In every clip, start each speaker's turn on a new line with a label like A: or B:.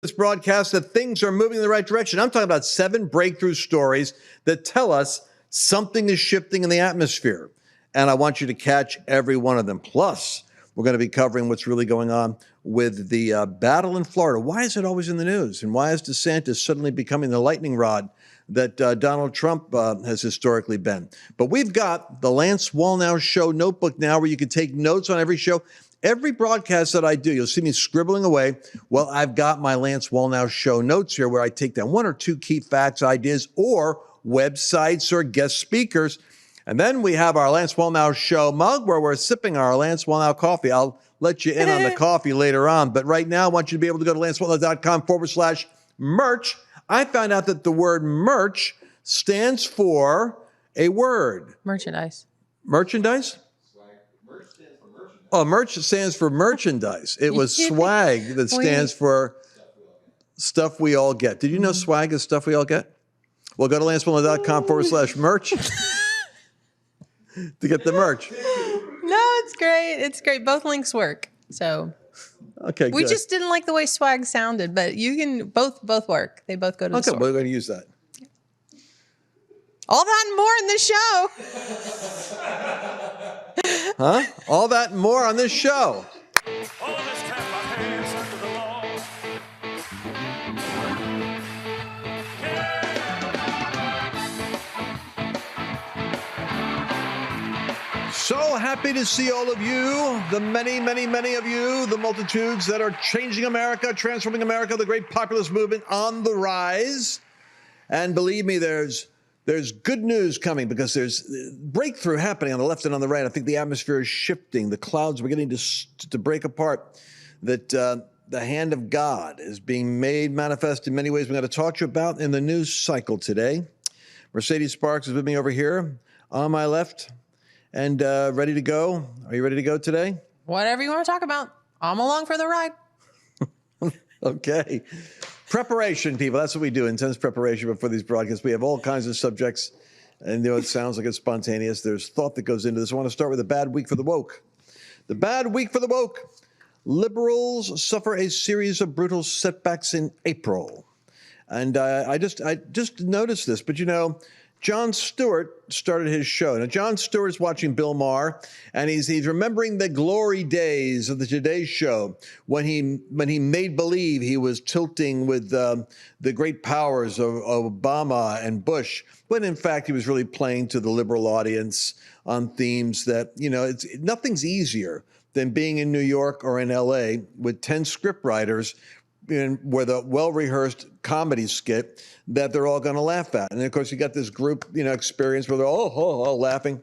A: This broadcast that things are moving in the right direction. I'm talking about 7 breakthrough stories that tell us something is shifting in the atmosphere. And I want you to catch every one of them. Plus, we're going to be covering what's really going on with the battle in Florida. Why is it always in the news? And why is DeSantis suddenly becoming the lightning rod that Donald Trump has historically been? But we've got the Lance Wallnau Show notebook now where you can take notes on every show. Every broadcast that I do, you'll see me scribbling away. Well, I've got my Lance Wallnau Show notes here where I take down 1 or 2 key facts, ideas, or websites or guest speakers. And then we have our Lance Wallnau Show mug where we're sipping our Lance Wallnau coffee. I'll let you in on the coffee later on. But right now, I want you to be able to go to lancewallnau.com/merch. I found out that the word merch stands for a word.
B: Merchandise.
A: Merchandise? Oh, merch stands for merchandise. It was swag that stands for stuff we all get. Did you know swag is stuff we all get? Well, go to lancewallnau.com/merch to get the merch.
B: No, it's great. It's great. Both links work. So
A: okay,
B: we
A: good.
B: just didn't like the way swag sounded, but you can both work. They both go to the store.
A: Okay, we're going to use that.
B: All that and more in this show.
A: Huh? All that and more on this show. So happy to see all of you, the many, many, many of you, the multitudes that are changing America, transforming America, the great populist movement on the rise. And believe me, there's good news coming because there's breakthrough happening on the left and on the right. I think the atmosphere is shifting. The clouds are beginning to break apart. That the hand of God is being made manifest in many ways. We're going to talk to you about in the news cycle today. Mercedes Sparks is with me over here on my left and ready to go. Are you ready to go today?
B: Whatever you want to talk about. I'm along for the ride.
A: Okay. Preparation, people. That's what we do. Intense preparation before these broadcasts. We have all kinds of subjects. And it sounds like it's spontaneous. There's thought that goes into this. I want to start with a bad week for the woke. The bad week for the woke. Liberals suffer a series of brutal setbacks in April. And I just noticed this. But, you know, Jon Stewart started his show. Now, Jon Stewart's watching Bill Maher, and he's remembering the glory days of the Today Show when he made believe he was tilting with the great powers of Obama and Bush, when in fact he was really playing to the liberal audience on themes that, you know, nothing's easier than being in New York or in L.A. with 10 scriptwriters with a well-rehearsed comedy skit that they're all going to laugh at. And then, of course, you got this group, you know, experience where they're all laughing.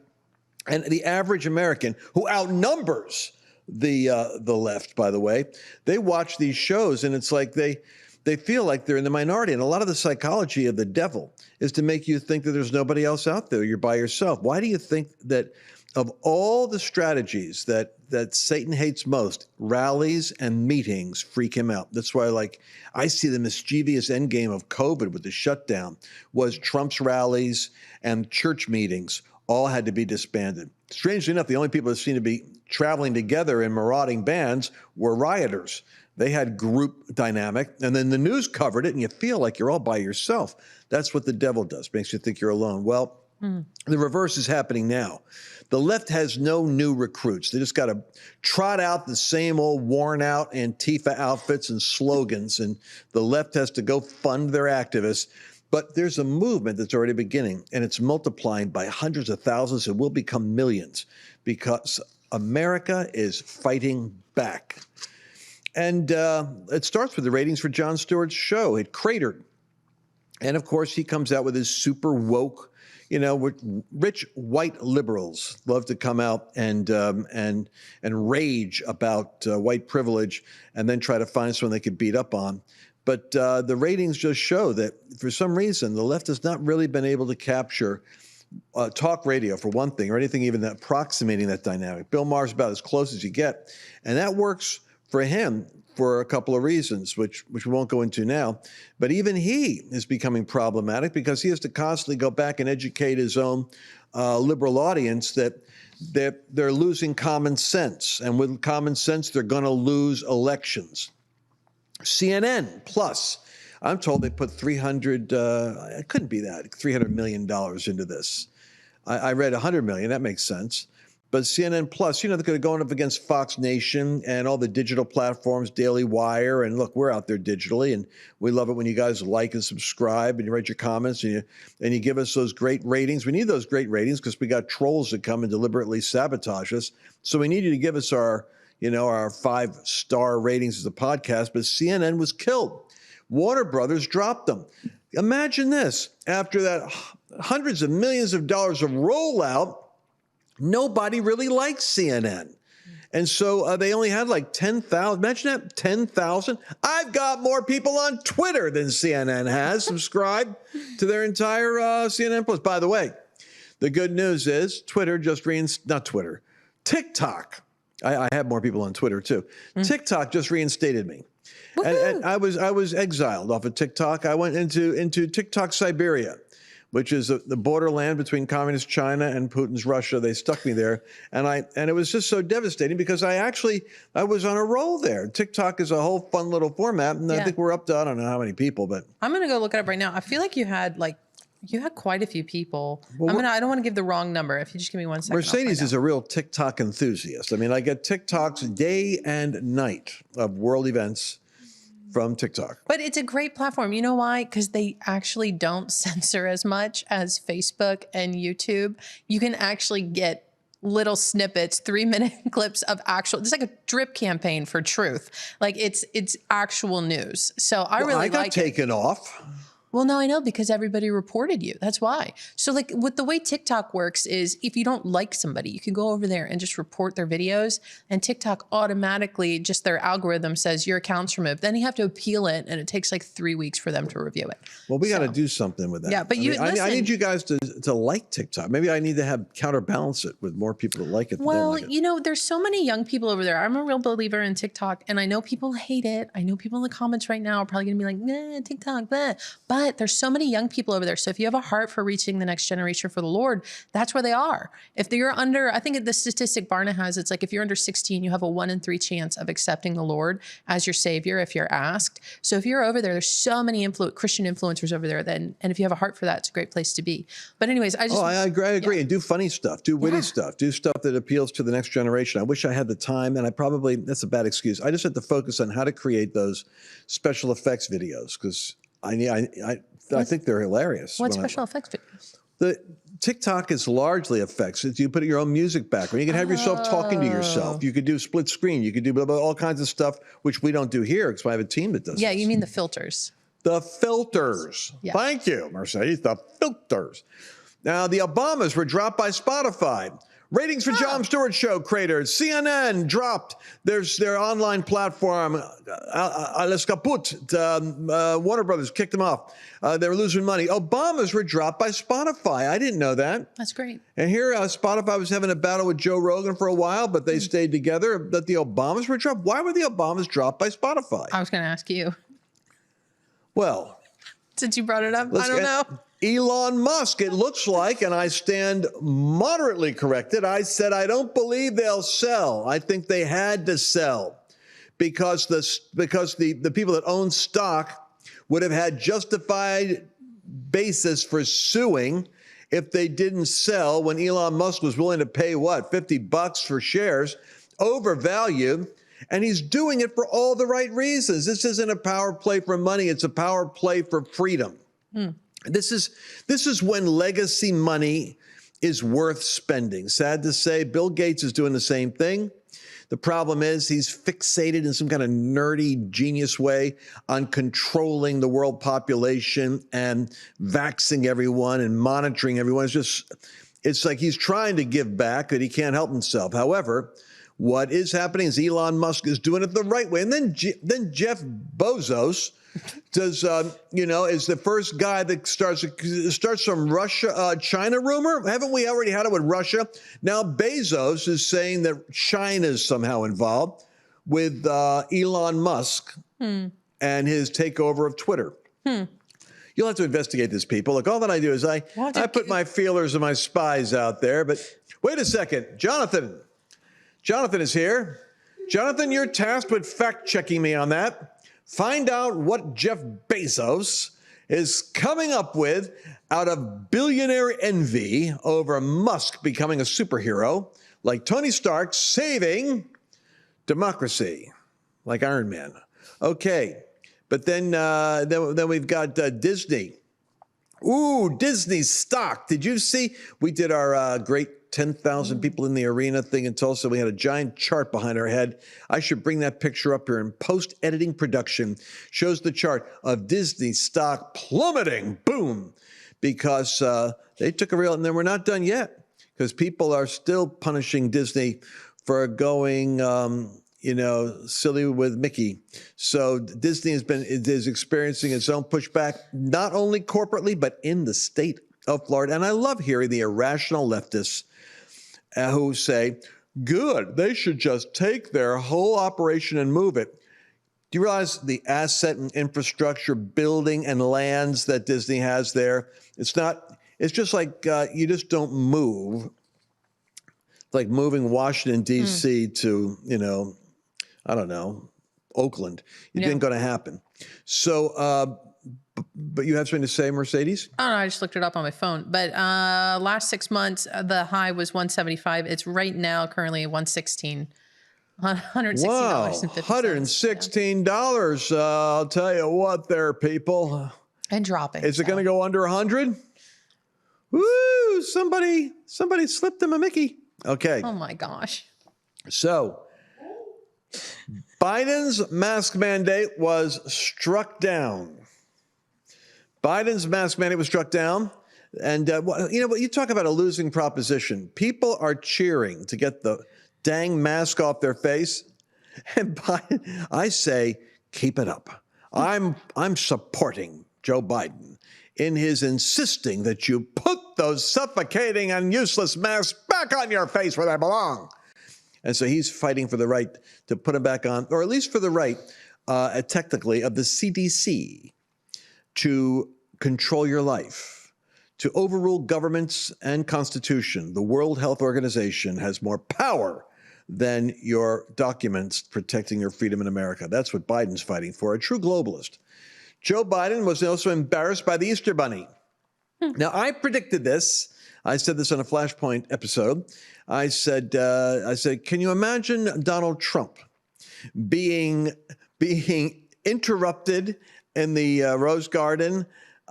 A: And the average American, who outnumbers the left, by the way, they watch these shows and it's like they feel like they're in the minority. And a lot of the psychology of the devil is to make you think that there's nobody else out there. You're by yourself. Why do you think that of all the strategies that Satan hates most, rallies and meetings freak him out? That's why, like, I see the mischievous endgame of COVID with the shutdown was Trump's rallies and church meetings all had to be disbanded. Strangely enough, the only people that seem to be traveling together in marauding bands were rioters. They had group dynamic, and then the news covered it, and you feel like you're all by yourself. That's what the devil does, makes you think you're alone. Well, the reverse is happening now. The left has no new recruits. They just got to trot out the same old worn-out Antifa outfits and slogans, and the left has to go fund their activists. But there's a movement that's already beginning, and it's multiplying by hundreds of thousands. It will become millions because America is fighting back. And it starts with the ratings for Jon Stewart's show. It cratered. And, of course, he comes out with his super woke, you know, rich white liberals love to come out and rage about white privilege and then try to find someone they could beat up on. But the ratings just show that for some reason, the left has not really been able to capture talk radio, for one thing, or anything even approximating that dynamic. Bill Maher's about as close as you get. And that works for him for a couple of reasons, which we won't go into now. But even he is becoming problematic because he has to constantly go back and educate his own liberal audience that they're losing common sense. And with common sense, they're going to lose elections. CNN Plus. I'm told they put it couldn't be that, $300 million into this. I read 100 million. That makes sense. But CNN Plus, they're going up against Fox Nation and all the digital platforms, Daily Wire. And look, we're out there digitally, and we love it when you guys like and subscribe and you write your comments and you give us those great ratings. We need those great ratings because we got trolls that come and deliberately sabotage us. So we need you to give us our 5-star ratings as a podcast. But CNN was killed. Warner Brothers dropped them. Imagine this. After that hundreds of millions of dollars of rollout, nobody really likes CNN. And so they only had like 10,000. Imagine that, 10,000. I've got more people on Twitter than CNN has subscribed to their entire CNN Plus. By the way, the good news is TikTok. I have more people on Twitter too. TikTok just reinstated me. And I was exiled off of TikTok. I went into TikTok Siberia, which is the borderland between communist China and Putin's Russia. They stuck me there, and it was just so devastating because I was on a roll there. TikTok is a whole fun little format, and I think we're up to I don't know how many people, but
B: I'm gonna go look it up right now. I feel like you had quite a few people. Well, I don't want to give the wrong number. If you just give me 1 second.
A: Mercedes is a real TikTok enthusiast. I mean, I get TikToks day and night of world events from TikTok.
B: But it's a great platform. You know why? Because they actually don't censor as much as Facebook and YouTube. You can actually get little snippets, 3-minute clips of it's like a drip campaign for truth. Like it's actual news. So I got
A: taken off.
B: Well, no, I know because everybody reported you. That's why. So like with the way TikTok works is if you don't like somebody, you can go over there and just report their videos and TikTok automatically, just their algorithm says your account's removed. Then you have to appeal it and it takes like 3 weeks for them to review it.
A: Well, we got to do something with that.
B: Yeah, but
A: I need you guys to like TikTok. Maybe I need to have counterbalance it with more people that like it.
B: Well,
A: like it.
B: There's so many young people over there. I'm a real believer in TikTok and I know people hate it. I know people in the comments right now are probably going to be like, nah, TikTok, blah. But there's so many young people over there. So if you have a heart for reaching the next generation for the Lord, that's where they are. If you're under, I think the statistic Barna has, it's like if you're under 16, you have a 1 in 3 chance of accepting the Lord as your savior if you're asked. So if you're over there, there's so many Christian influencers over there. And if you have a heart for that, it's a great place to be. But anyways, I
A: agree.
B: Yeah.
A: And do funny stuff, do witty stuff, do stuff that appeals to the next generation. I wish I had the time, and that's a bad excuse. I just had to focus on how to create those special effects videos because I think they're hilarious.
B: What special effects videos?
A: The TikTok is largely effects. You put your own music background. You can have yourself talking to yourself. You could do split screen. You could do all kinds of stuff, which we don't do here because I have a team that does.
B: Yeah,
A: this.
B: you mean the filters.
A: The filters.
B: Yeah.
A: Thank you, Mercedes. The filters. Now, the Obamas were dropped by Spotify. Ratings for Jon Stewart Show cratered. CNN dropped their online platform. Alles kaput. Warner Brothers kicked them off. They were losing money. Obamas were dropped by Spotify. I didn't know that.
B: That's great.
A: And here, Spotify was having a battle with Joe Rogan for a while, but they stayed together. But the Obamas were dropped. Why were the Obamas dropped by Spotify?
B: I was going to ask you.
A: Well,
B: since you brought it up, I don't know.
A: Elon Musk, it looks like, and I stand moderately corrected. I said, I don't believe they'll sell. I think they had to sell because the people that own stock would have had justified basis for suing if they didn't sell when Elon Musk was willing to pay, $50 for shares, overvalued. And he's doing it for all the right reasons. This isn't a power play for money. It's a power play for freedom. This is when legacy money is worth spending. Sad to say, Bill Gates is doing the same thing. The problem is he's fixated in some kind of nerdy genius way on controlling the world population and vaxxing everyone and monitoring everyone. It's like he's trying to give back, but he can't help himself. However, what is happening is Elon Musk is doing it the right way. And then Jeff Bezos is the first guy that starts some China rumor. Haven't we already had it with Russia? Now Bezos is saying that China is somehow involved with Elon Musk and his takeover of Twitter. You'll have to investigate this, people. Look, all that I do is I put my feelers and my spies out there. But wait a second. Jonathan is here. Jonathan, you're tasked with fact-checking me on that. Find out what Jeff Bezos is coming up with out of billionaire envy over Musk becoming a superhero, like Tony Stark saving democracy, like Iron Man. Okay, but then we've got Disney. Ooh, Disney stock. Did you see? We did our great 10,000 people in the arena thing in Tulsa. We had a giant chart behind our head. I should bring that picture up here in post-editing production. Shows the chart of Disney stock plummeting. Boom. Because they took a real, and then we're not done yet, because people are still punishing Disney for going, silly with Mickey. So Disney is experiencing its own pushback, not only corporately, but in the state of Florida. And I love hearing the irrational leftists who say, good, they should just take their whole operation and move it. Do you realize the asset and infrastructure, building and lands that Disney has there? It's just like you just don't move. Like moving Washington, D.C. to, I don't know, Oakland. It didn't going to happen. So, but you have something to say, Mercedes?
B: Oh, no, I just looked it up on my phone. But last 6 months, the high was 175. It's right now currently 116. $116.50.
A: Wow, $116. I'll tell you what there, people.
B: And dropping.
A: Is it going to go under 100? Woo, somebody slipped him a Mickey. Okay.
B: Oh, my gosh.
A: So Biden's mask mandate was struck down. Biden's mask mandate was struck down. And, you talk about a losing proposition. People are cheering to get the dang mask off their face. And Biden, I say, keep it up. I'm supporting Joe Biden in his insisting that you put those suffocating and useless masks back on your face where they belong. And so he's fighting for the right to put them back on, or at least for the right, technically, of the CDC to control your life, to overrule governments and Constitution. The World Health Organization has more power than your documents protecting your freedom in America. That's what Biden's fighting for, a true globalist. Joe Biden was also embarrassed by the Easter Bunny. Now, I predicted this. I said this on a Flashpoint episode. I said, can you imagine Donald Trump being interrupted in the Rose Garden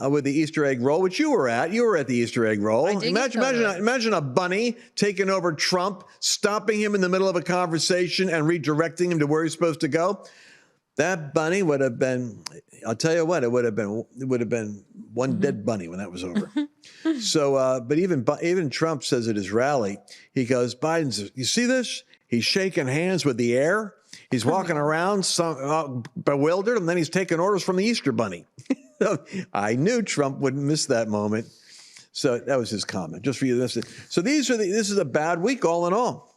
A: with the Easter egg roll, which you were at. You were at the Easter egg roll. Imagine a bunny taking over Trump, stopping him in the middle of a conversation and redirecting him to where he's supposed to go. That bunny would have been, I'll tell you what, it would have been one dead bunny when that was over. So, but even Trump says at his rally, he goes, you see this? He's shaking hands with the air. He's walking around bewildered, and then he's taking orders from the Easter Bunny. I knew Trump wouldn't miss that moment. So that was his comment, just for you to listen. So this is a bad week all in all.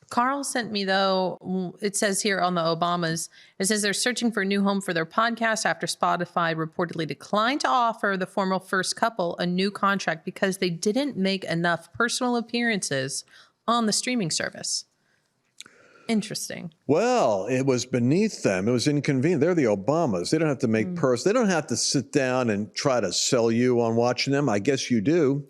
B: Carl sent me, though, it says here on the Obamas, it says they're searching for a new home for their podcast after Spotify reportedly declined to offer the former first couple a new contract because they didn't make enough personal appearances on the streaming service. Interesting.
A: Well, it was beneath them. It was inconvenient. They're the Obamas. They don't have to make they don't have to sit down and try to sell you on watching them. I guess you do.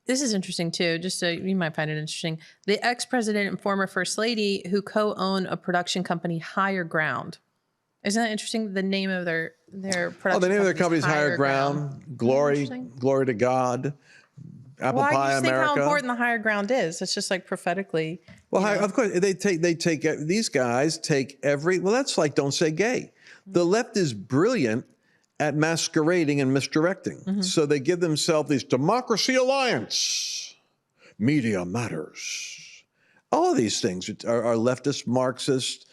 B: This is interesting, too. Just so you might find it interesting. The ex-president and former first lady who co-own a production company, Higher Ground. Isn't that interesting? The name of their production
A: the name of their company is Higher Ground. Glory to God. Apple Pie America.
B: Think how important the higher ground is? It's just like prophetically.
A: Well, of course, these guys take every, that's like Don't Say Gay. The left is brilliant at masquerading and misdirecting. So they give themselves these Democracy Alliance, Media Matters. All of these things are leftist, Marxist,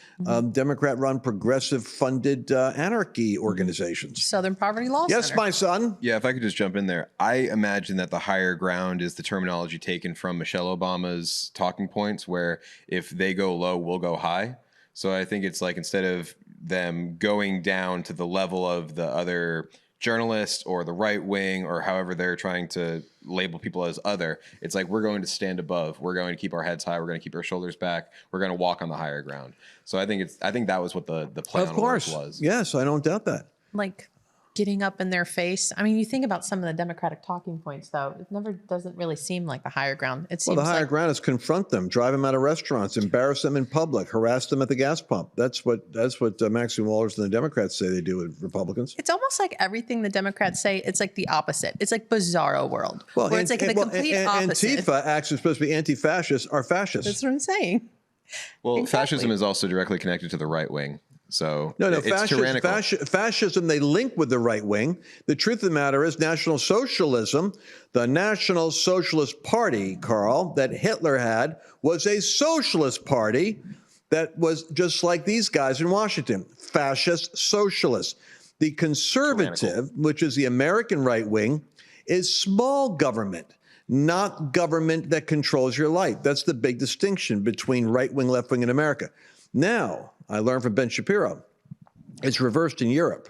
A: Democrat-run, progressive-funded anarchy organizations.
B: Southern Poverty Law Center.
A: Yes, my son.
C: Yeah, if I could just jump in there. I imagine that the higher ground is the terminology taken from Michelle Obama's talking points, where if they go low, we'll go high. So I think it's like instead of them going down to the level of the other journalists or the right wing or however they're trying to label people as other. It's like, we're going to stand above. We're going to keep our heads high. We're going to keep our shoulders back. We're going to walk on the higher ground. So I think that was what the play
A: Of
C: on
A: course.
C: words was.
A: Yes, I don't doubt that.
B: Like getting up in their face. I mean, you think about some of the Democratic talking points, though. It doesn't really seem like the higher ground. It seems
A: Well, the higher
B: like
A: ground is confront them, drive them out of restaurants, embarrass them in public, harass them at the gas pump. That's what Maxine Walters and the Democrats say they do with Republicans.
B: it's almost like everything the Democrats say, it's like the opposite. It's like bizarro world, where it's like the complete opposite.
A: Antifa actually supposed to be anti-fascist are fascists.
B: That's what I'm saying.
C: Well,
B: Exactly.
C: fascism is also directly connected to the right wing. So
A: No,
C: it's tyrannical.
A: fascism they link with the right wing. The truth of the matter is National Socialism, the National Socialist Party, Carl, that Hitler had, was a socialist party that was just like these guys in Washington, fascist socialists. The conservative, which is the American right wing, is small government, not government that controls your life. That's the big distinction between right wing, left wing in America. Now, I learned from Ben Shapiro, it's reversed in Europe,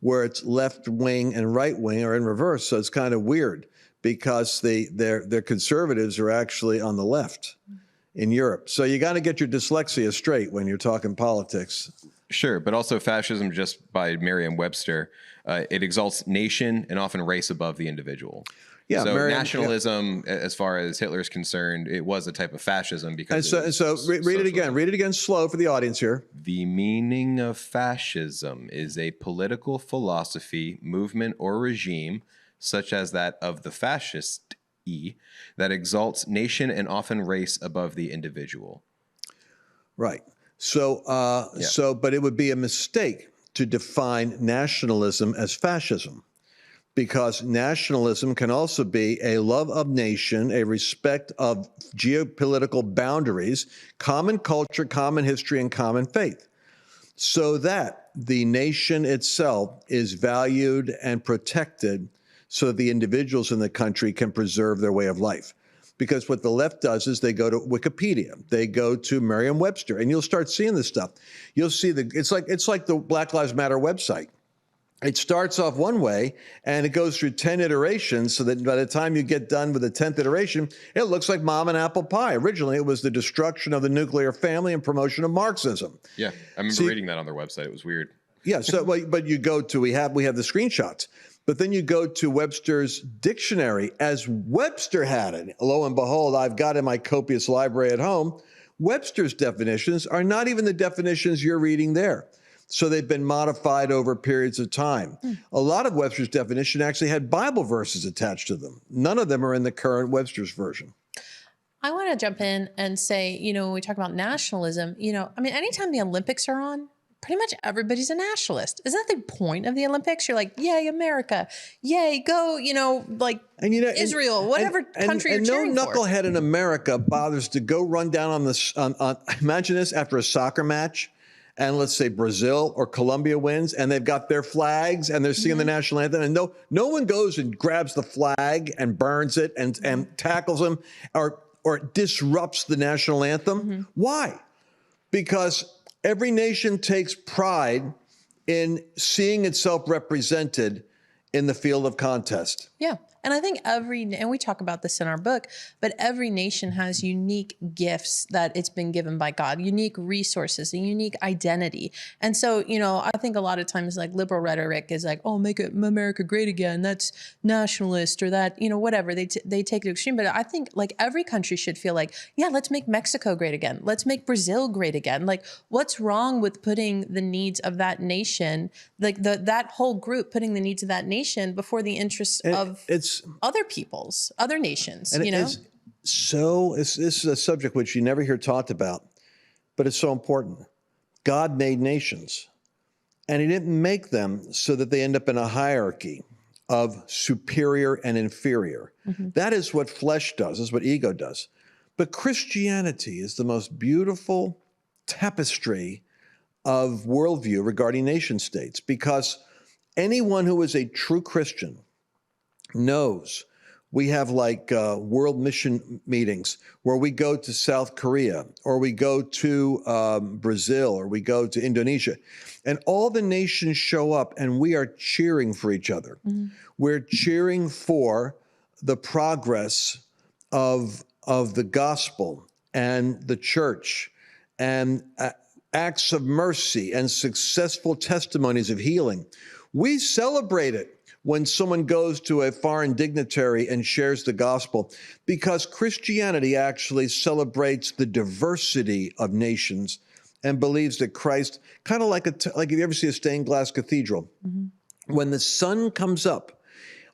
A: where it's left wing and right wing are in reverse. So it's kind of weird because their conservatives are actually on the left in Europe. So you got to get your dyslexia straight when you're talking politics.
C: Sure, but also fascism, just by Merriam-Webster, it exalts nation and often race above the individual.
A: Yeah,
C: so
A: Merriam,
C: nationalism, as far as Hitler is concerned, it was a type of fascism because.
A: And so read it again. Read it again slow for the audience here.
C: The meaning of fascism is a political philosophy, movement, or regime, such as that of the fascist that exalts nation and often race above the individual.
A: Right. So, but it would be a mistake to define nationalism as fascism, because nationalism can also be a love of nation, a respect of geopolitical boundaries, common culture, common history, and common faith, so that the nation itself is valued and protected so that the individuals in the country can preserve their way of life. Because what the left does is they go to Wikipedia, they go to Merriam-Webster, and you'll start seeing this stuff. You'll see it's like the Black Lives Matter website. It starts off one way, and it goes through 10 iterations, so that by the time you get done with the 10th iteration, it looks like mom and apple pie. Originally, it was the destruction of the nuclear family and promotion of Marxism.
C: Yeah, I remember reading that on their website. It was weird.
A: Yeah, so but you go to we have the screenshots, but then you go to Webster's dictionary as Webster had it. Lo and behold, I've got in my copious library at home. Webster's definitions are not even the definitions you're reading there. So they've been modified over periods of time. A lot of Webster's definition actually had Bible verses attached to them. None of them are in the current Webster's version.
B: I want to jump in and say, when we talk about nationalism, anytime the Olympics are on, pretty much everybody's a nationalist. Isn't that the point of the Olympics? You're like, yay, America. Yay, go, Israel, whatever country you're cheering
A: no
B: for.
A: knucklehead in America bothers to go run down on imagine this, after a soccer match, and let's say Brazil or Colombia wins, and they've got their flags and they're singing the national anthem, and no one goes and grabs the flag and burns it and tackles them or disrupts the national anthem. Why? Because every nation takes pride in seeing itself represented in the field of contest.
B: Yeah. And I think and we talk about this in our book, but every nation has unique gifts that it's been given by God, unique resources, a unique identity. And so, I think a lot of times like liberal rhetoric is like, oh, make America great again. That's nationalist, or that, whatever. They take it to extreme. But I think like every country should feel like, yeah, let's make Mexico great again. Let's make Brazil great again. Like, what's wrong with putting the needs of that nation, like that whole group, putting the needs of that nation before the interests of other nations, This is a
A: subject which you never hear talked about, but it's so important. God made nations, and he didn't make them so that they end up in a hierarchy of superior and inferior. That is what flesh does, is what ego does. But Christianity is the most beautiful tapestry of worldview regarding nation states, because anyone who is a true Christian knows We have like world mission meetings where we go to South Korea or we go to Brazil or we go to Indonesia, and all the nations show up and we are cheering for each other. We're cheering for the progress of the gospel and the church and acts of mercy and successful testimonies of healing. We celebrate it when someone goes to a foreign dignitary and shares the gospel, because Christianity actually celebrates the diversity of nations and believes that Christ, kind of like if you ever see a stained glass cathedral, when the sun comes up,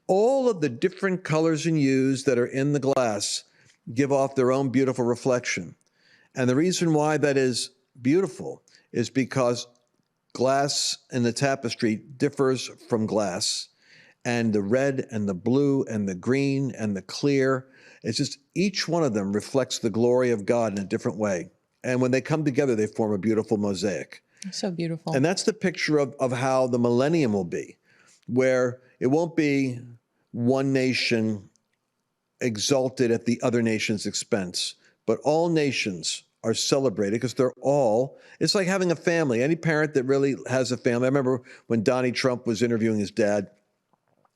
A: all of the different colors and hues that are in the glass give off their own beautiful reflection. And the reason why that is beautiful is because glass in the tapestry differs from glass. And the red and the blue and the green and the clear, it's just each one of them reflects the glory of God in a different way. And when they come together, they form a beautiful mosaic.
B: So beautiful.
A: And that's the picture of how the millennium will be, where it won't be one nation exalted at the other nation's expense, but all nations are celebrated because they're all, it's like having a family. Any parent that really has a family. I remember when Donnie Trump was interviewing his dad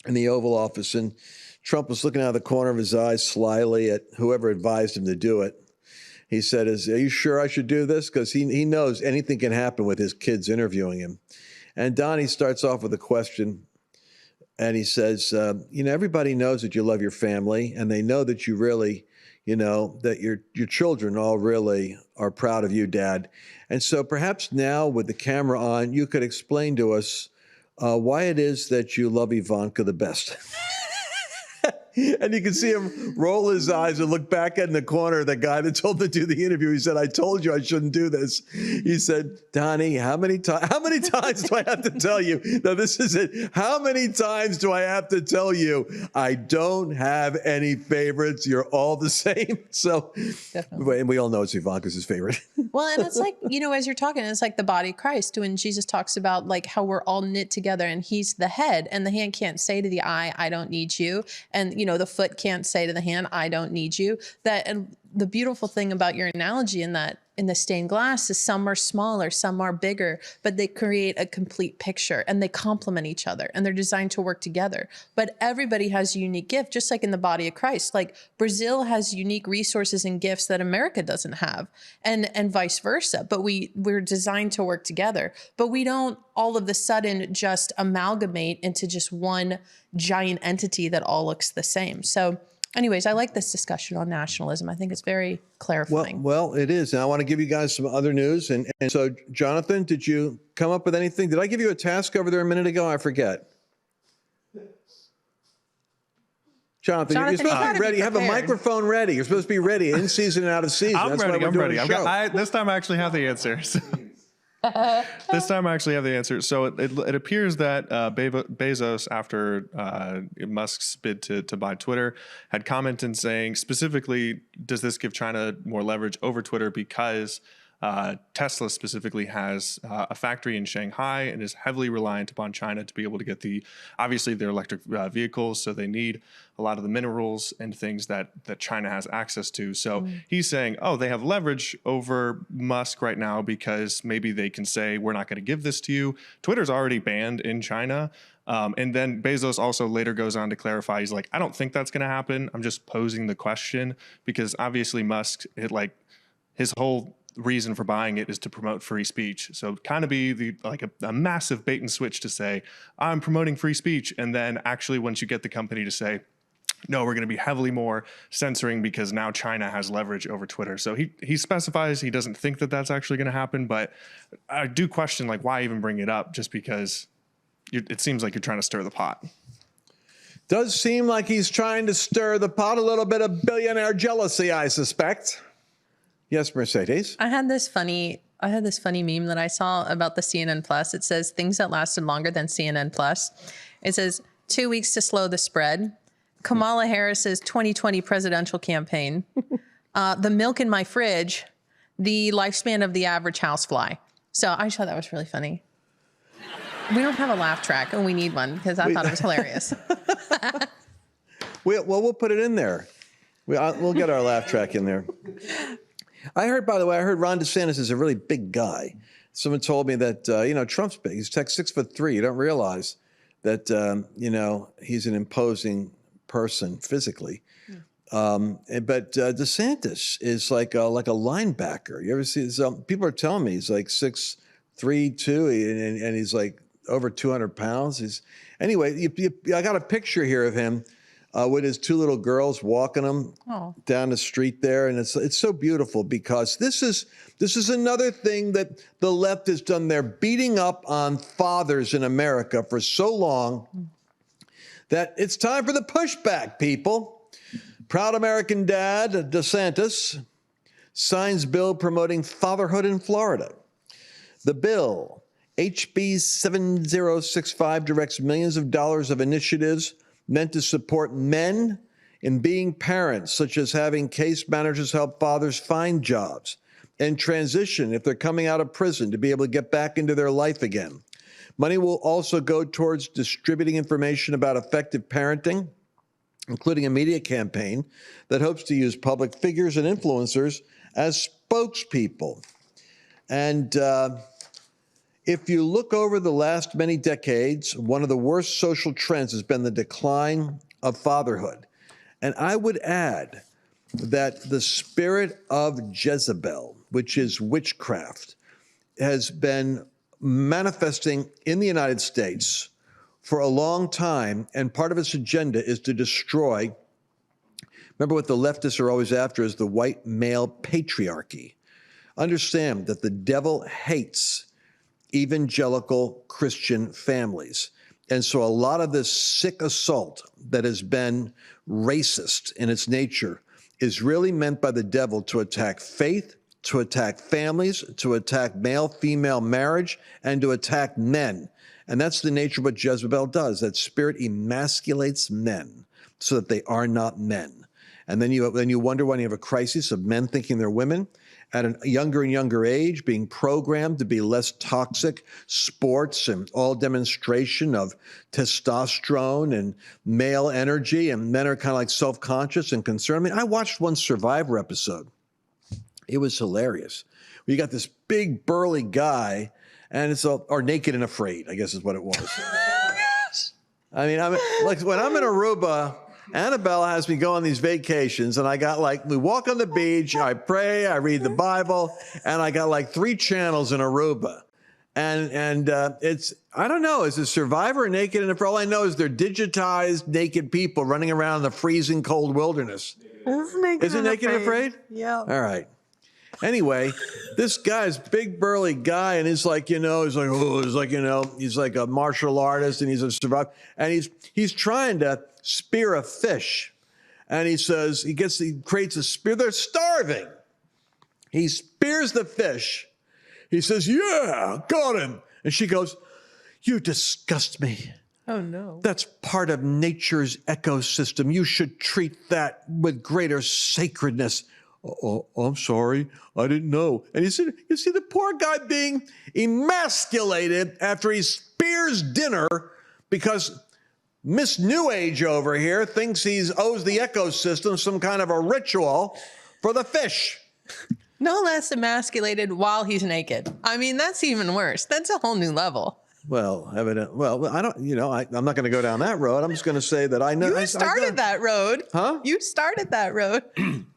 A: in the Oval Office, and Trump was looking out of the corner of his eyes slyly at whoever advised him to do it. He said, are you sure I should do this? Because he knows anything can happen with his kids interviewing him. And Donnie starts off with a question, and he says, everybody knows that you love your family, and they know that you really, that your children all really are proud of you, Dad. And so perhaps now with the camera on, you could explain to us why it is that you love Ivanka the best. And you can see him roll his eyes and look back in the corner, the guy that told him to do the interview. He said, I told you I shouldn't do this. He said, Donnie, how many times do I have to tell you? No, this is it. How many times do I have to tell you I don't have any favorites? You're all the same. So, and we all know it's Ivanka's his favorite.
B: Well, and it's like, as you're talking, it's like the body of Christ when Jesus talks about like how we're all knit together and he's the head, and the hand can't say to the eye, I don't need you. And, the foot can't say to the hand, I don't need you. And the beautiful thing about your analogy in the stained glass is some are smaller, some are bigger, but they create a complete picture and they complement each other and they're designed to work together. But everybody has a unique gift, just like in the body of Christ. Like Brazil has unique resources and gifts that America doesn't have, and vice versa. But we're designed to work together. But we don't all of a sudden just amalgamate into just one giant entity that all looks the same. So anyways, I like this discussion on nationalism. I think it's very clarifying.
A: Well, it is. And I want to give you guys some other news. And so, Jonathan, did you come up with anything? Did I give you a task over there a minute ago? I forget. Jonathan, you're supposed to be ready. You have a microphone ready. You're supposed to be ready, in season and out of season.
D: I'm
A: That's
D: ready.
A: why we're doing
D: I'm
A: the show.
D: ready. This time I actually have the answers. This time I actually have the answer. So it appears that Bezos, after Musk's bid to buy Twitter, had commented saying, specifically, does this give China more leverage over Twitter because Tesla specifically has a factory in Shanghai and is heavily reliant upon China to be able to get obviously their electric vehicles. So they need a lot of the minerals and things that China has access to. So he's saying, they have leverage over Musk right now because maybe they can say, we're not going to give this to you. Twitter's already banned in China. And then Bezos also later goes on to clarify, he's like, I don't think that's going to happen. I'm just posing the question because obviously Musk, his whole reason for buying it is to promote free speech. So kind of be a massive bait and switch to say, I'm promoting free speech. And then actually once you get the company to say, no, we're going to be heavily more censoring because now China has leverage over Twitter. So he specifies he doesn't think that that's actually going to happen. But I do question why even bring it up just because it seems like you're trying to stir the pot.
A: Does seem like he's trying to stir the pot, a little bit of billionaire jealousy, I suspect. Yes, Mercedes.
B: I had this funny meme that I saw about the CNN Plus. It says things that lasted longer than CNN Plus. It says 2 weeks to slow the spread. Kamala Harris's 2020 presidential campaign. The milk in my fridge. The lifespan of the average housefly. So I just thought that was really funny. We don't have a laugh track, and we need one because I thought it was hilarious.
A: We'll put it in there. We'll get our laugh track in there. I heard, by the way, Ron DeSantis is a really big guy. Someone told me that, Trump's big. He's 6'3". You don't realize that, he's an imposing person physically. But DeSantis is like a linebacker. You ever see people are telling me he's like 6'3", 2", and he's like over 200 pounds. Anyway, I got a picture here of him with his two little girls walking him down the street there, and it's so beautiful because this is another thing that the left has done. They're beating up on fathers in America for so long that it's time for the pushback, people. Proud American dad DeSantis signs bill promoting fatherhood in Florida. The bill, HB 7065, directs millions of dollars of initiatives meant to support men in being parents, such as having case managers help fathers find jobs and transition if they're coming out of prison to be able to get back into their life again. Money will also go towards distributing information about effective parenting, including a media campaign that hopes to use public figures and influencers as spokespeople. And if you look over the last many decades, one of the worst social trends has been the decline of fatherhood. And I would add that the spirit of Jezebel, which is witchcraft, has been manifesting in the United States for a long time, and part of its agenda is to destroy, remember what the leftists are always after is the white male patriarchy. Understand that the devil hates evangelical Christian families. And so a lot of this sick assault that has been racist in its nature is really meant by the devil to attack faith, to attack families, to attack male-female marriage, and to attack men. And that's the nature of what Jezebel does. That spirit emasculates men so that they are not men. And then you wonder when you have a crisis of men thinking they're women at a younger and younger age, being programmed to be less toxic, sports and all demonstration of testosterone and male energy, and men are kind of like self-conscious and concerned. I mean, I watched one Survivor episode. It was hilarious. You got this big burly guy, and or Naked and Afraid, I guess is what it was. I mean, like when I'm in Aruba, Annabelle has me go on these vacations, and I got we walk on the beach, I pray, I read the Bible, and I got 3 channels in Aruba. And it's, I don't know, is it Survivor or Naked? And for all I know is they're digitized naked people running around in the freezing cold wilderness. Is it Naked and Afraid?
B: Yeah.
A: All right. Anyway, this guy's big burly guy, and he's like a martial artist, and he's a survivor, and he's trying to spear a fish, and he creates a spear. They're starving. He spears the fish. He says, "Yeah, got him." And she goes, "You disgust me.
B: Oh, no.
A: That's part of nature's ecosystem. You should treat that with greater sacredness." "Oh, I'm sorry. I didn't know." And you see the poor guy being emasculated after he spears dinner because Miss New Age over here thinks he owes the ecosystem some kind of a ritual for the fish.
B: No less emasculated while he's naked. I mean, that's even worse. That's a whole new level.
A: Well, I don't, I'm not going to go down that road. I'm just going to say that I know.
B: You started that road.
A: Huh?
B: You started that road.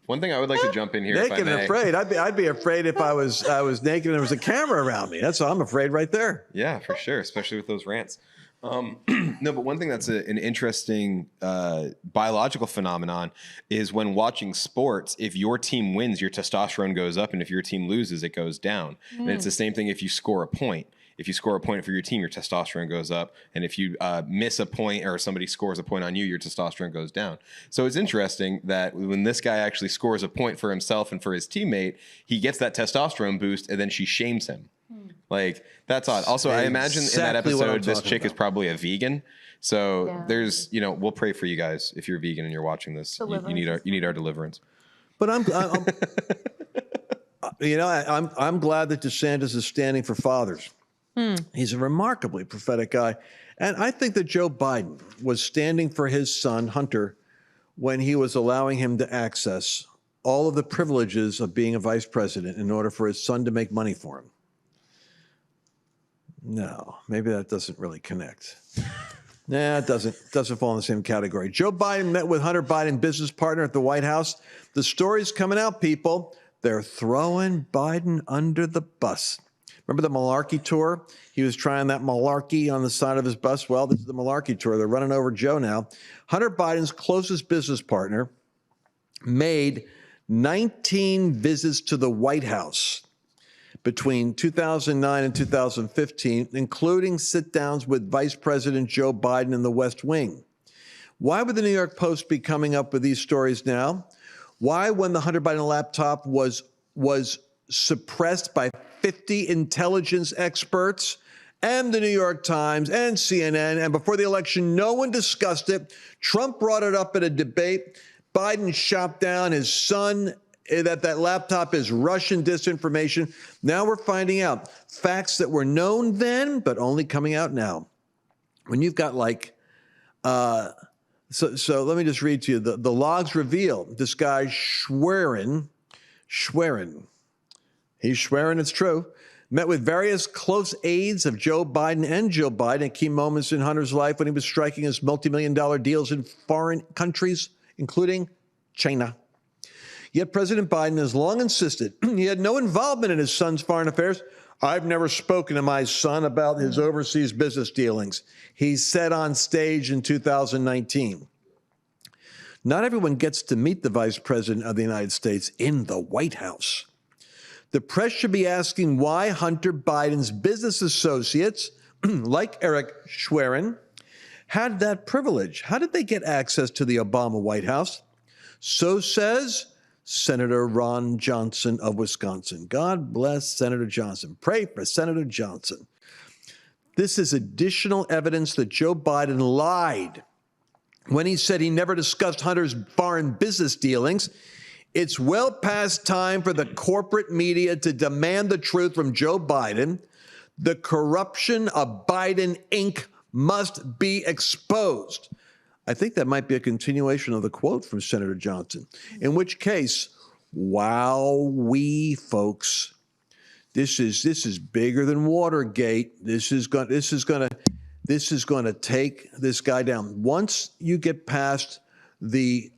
C: One thing I would like to jump in here, if I
A: Naked
C: may.
A: and afraid. I'd be afraid if I was naked and there was a camera around me. That's all. I'm afraid right there.
C: Yeah, for sure, especially with those rants. No, but one thing that's an interesting biological phenomenon is when watching sports, if your team wins, your testosterone goes up, and if your team loses, it goes down. And it's the same thing if you score a point. If you score a point for your team, your testosterone goes up. And if you miss a point or somebody scores a point on you, your testosterone goes down. So it's interesting that when this guy actually scores a point for himself and for his teammate, he gets that testosterone boost, and then she shames him. Like, that's odd. Also, I imagine in that episode, this chick is probably a vegan. So there's, we'll pray for you guys if you're vegan and you're watching this. You need our deliverance.
A: But I'm glad that DeSantis is standing for fathers. He's a remarkably prophetic guy. And I think that Joe Biden was standing for his son, Hunter, when he was allowing him to access all of the privileges of being a vice president in order for his son to make money for him? No, maybe that doesn't really connect. Nah, it doesn't fall in the same category. Joe Biden met with Hunter Biden, business partner at the White House. The story's coming out, people. They're throwing Biden under the bus. Remember the malarkey tour? He was trying that malarkey on the side of his bus. Well, this is the malarkey tour. They're running over Joe now. Hunter Biden's closest business partner made 19 visits to the White House between 2009 and 2015, including sit-downs with Vice President Joe Biden in the West Wing. Why would the New York Post be coming up with these stories now? Why, when the Hunter Biden laptop was suppressed by 50 intelligence experts and the New York Times and CNN, and before the election, no one discussed it. Trump brought it up at a debate. Biden shot down his son, that laptop is Russian disinformation. Now we're finding out facts that were known then, but only coming out now. When you've got like, so let me just read to you. The logs reveal this guy Schwerin, he's swearing it's true, met with various close aides of Joe Biden and Joe Biden at key moments in Hunter's life when he was striking his multi-million-dollar deals in foreign countries, including China. Yet President Biden has long insisted he had no involvement in his son's foreign affairs. I've never spoken to my son about his overseas business dealings, he said on stage in 2019. Not everyone gets to meet the Vice President of the United States in the White House. The press should be asking why Hunter Biden's business associates, like Eric Schwerin, had that privilege. How did they get access to the Obama White House? So says Senator Ron Johnson of Wisconsin. God bless Senator Johnson. Pray for Senator Johnson. This is additional evidence that Joe Biden lied when he said he never discussed Hunter's foreign business dealings. It's well past time for the corporate media to demand the truth from Joe Biden. The corruption of Biden Inc. must be exposed. I think that might be a continuation of the quote from Senator Johnson, in which case, wowee, folks, this is bigger than Watergate. This is going to take this guy down. Once you get past the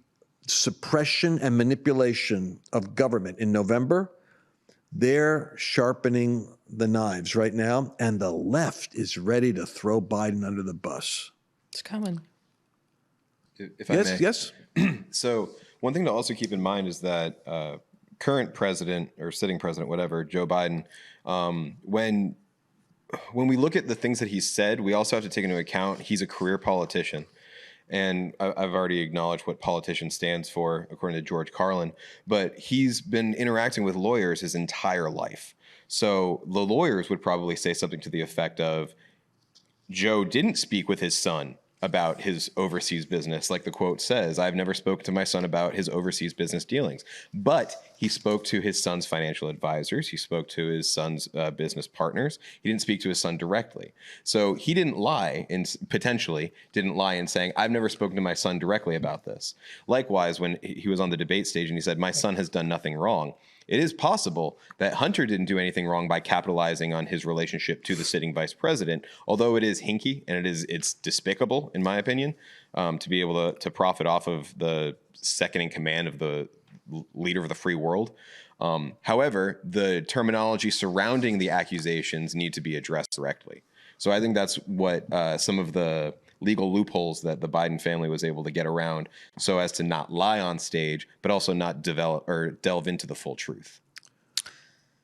A: suppression and manipulation of government in November, they're sharpening the knives right now, and the left is ready to throw Biden under the bus.
B: It's coming.
C: If I may.
A: Yes.
C: So one thing to also keep in mind is that current president or sitting president, whatever, Joe Biden, when we look at the things that he said, we also have to take into account he's a career politician. And I've already acknowledged what politician stands for, according to George Carlin, but he's been interacting with lawyers his entire life. So the lawyers would probably say something to the effect of, Joe didn't speak with his son about his overseas business. Like the quote says, I've never spoken to my son about his overseas business dealings. But he spoke to his son's financial advisors. He spoke to his son's business partners. He didn't speak to his son directly. So he didn't lie, potentially didn't lie in saying, I've never spoken to my son directly about this. Likewise, when he was on the debate stage and he said, my son has done nothing wrong, it is possible that Hunter didn't do anything wrong by capitalizing on his relationship to the sitting vice president, although it is hinky and it's despicable, in my opinion, to be able to profit off of the second in command of the leader of the free world. However, the terminology surrounding the accusations need to be addressed directly. So I think that's what some of the legal loopholes that the Biden family was able to get around so as to not lie on stage, but also not delve into the full truth.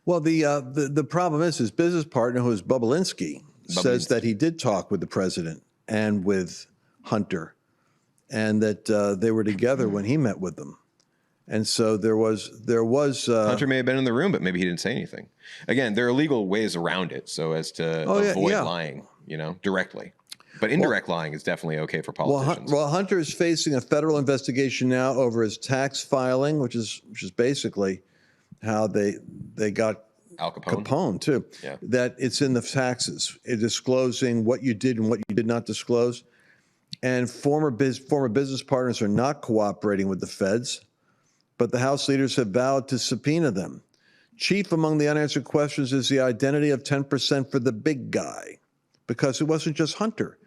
A: Well, the problem is his business partner, who is Bobulinski, says that he did talk with the president and with Hunter, and that they were together when he met with them. And so there was
C: Hunter may have been in the room, but maybe he didn't say anything. Again, there are legal ways around it so as to avoid lying, directly. But indirect lying is definitely okay for politicians.
A: Well, Hunter is facing a federal investigation now over his tax filing, which is basically how they got
C: Al
A: Capone too.
C: Yeah.
A: That it's in the taxes, disclosing what you did and what you did not disclose. and former business partners are not cooperating with the feds, but the House leaders have vowed to subpoena them. Chief among the unanswered questions is the identity of 10% for the big guy, because it wasn't just Hunter.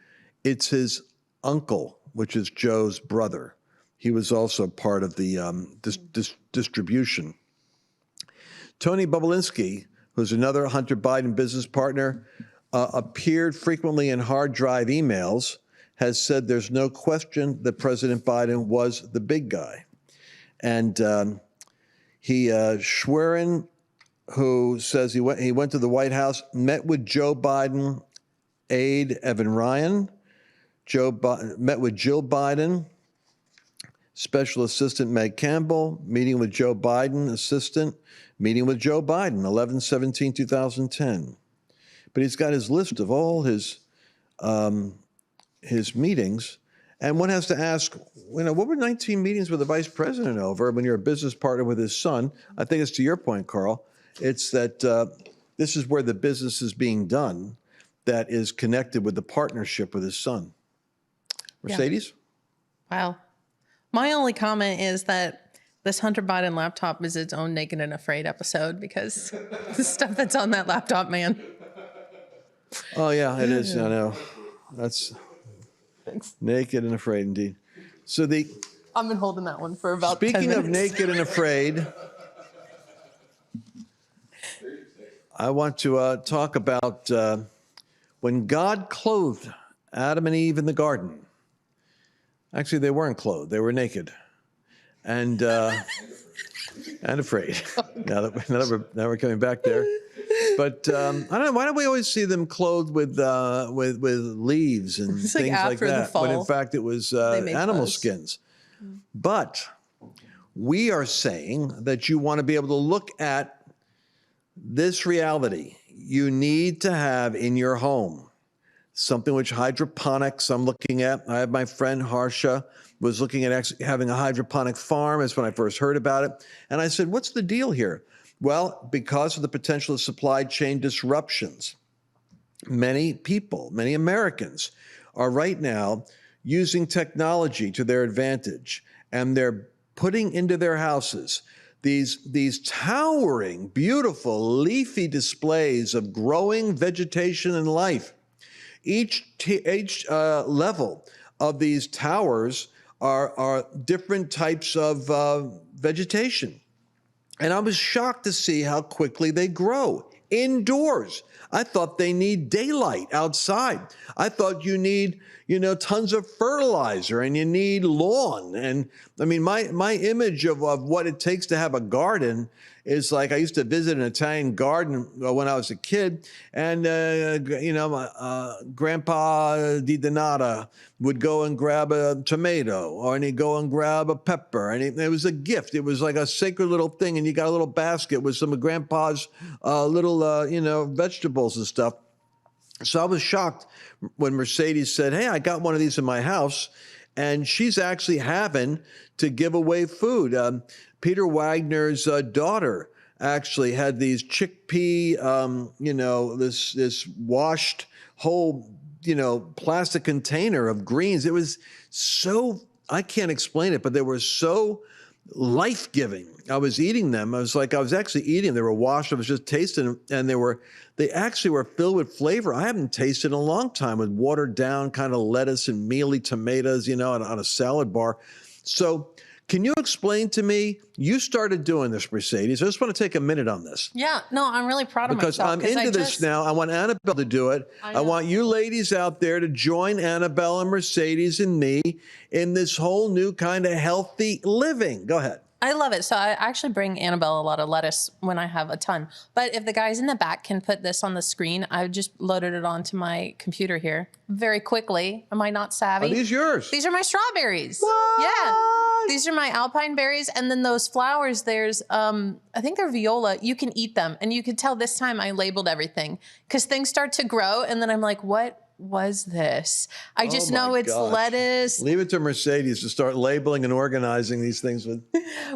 A: It's his uncle, which is Joe's brother. He was also part of the distribution. Tony Bobulinski, who's another Hunter Biden business partner, appeared frequently in hard drive emails, has said there's no question that President Biden was the big guy. And Schwerin, who says he went to the White House, met with Joe Biden aide Evan Ryan, met with Jill Biden, Special Assistant Meg Campbell, meeting with Joe Biden, assistant, meeting with Joe Biden, 11/17/2010. But he's got his list of all his meetings. And one has to ask, what were 19 meetings with the vice president over when you're a business partner with his son? I think it's to your point, Carl. It's that this is where the business is being done that is connected with the partnership with his son. Mercedes?
B: Yeah. Wow. My only comment is that this Hunter Biden laptop is its own Naked and Afraid episode, because the stuff that's on that laptop, man.
A: Oh, yeah, it is. I know. That's Naked and Afraid, indeed. So
B: I've been holding that one for about 10 minutes.
A: Speaking of Naked and Afraid, I want to talk about when God clothed Adam and Eve in the garden. Actually, they weren't clothed; they were naked, and afraid. Now we're coming back there, but I don't know. Why don't we always see them clothed with leaves and
B: it's
A: things like that?
B: Fall.
A: When in fact it was animal skins. But we are saying that you want to be able to look at this reality. You need to have in your home something which hydroponics I'm looking at. I have my friend Harsha was looking at actually having a hydroponic farm. That's when I first heard about it. And I said, what's the deal here? Well, because of the potential of supply chain disruptions, many people, many Americans are right now using technology to their advantage. And they're putting into their houses these towering, beautiful, leafy displays of growing vegetation and life. Each level of these towers are different types of vegetation. And I was shocked to see how quickly they grow indoors. I thought they need daylight outside. I thought you need, tons of fertilizer and you need lawn. And I mean, my image of what it takes to have a garden is like I used to visit an Italian garden when I was a kid, and my Grandpa Di Donata would go and grab a tomato, or he'd go and grab a pepper, and it was a gift. It was like a sacred little thing, and you got a little basket with some of Grandpa's little vegetables and stuff. So I was shocked when Mercedes said, "Hey, I got one of these in my house," and she's actually having to give away food. Peter Wagner's daughter actually had these chickpea, this washed whole, plastic container of greens. It was so, I can't explain it, but they were so life-giving. I was eating them. I was actually eating. They were washed. I was just tasting them, and they actually were filled with flavor I haven't tasted in a long time, with watered down kind of lettuce and mealy tomatoes, on a salad bar. So can you explain to me, you started doing this, Mercedes. I just want to take a minute on this.
B: Yeah, no, I'm really proud of
A: because
B: myself.
A: Because I'm into this now. I want Annabelle to do it. I want you ladies out there to join Annabelle and Mercedes and me in this whole new kind of healthy living. Go ahead.
B: I love it. So I actually bring Annabelle a lot of lettuce when I have a ton. But if the guys in the back can put this on the screen, I just loaded it onto my computer here very quickly. Am I not savvy?
A: Are these yours?
B: These are my strawberries.
A: What?
B: Yeah. These are my alpine berries. And then those flowers, there's, I think they're viola. You can eat them. And you can tell this time I labeled everything because things start to grow. And then I'm like, what was this? I just
A: Oh
B: know
A: my
B: it's
A: gosh.
B: lettuce
A: Leave it to Mercedes to start labeling and organizing these things with.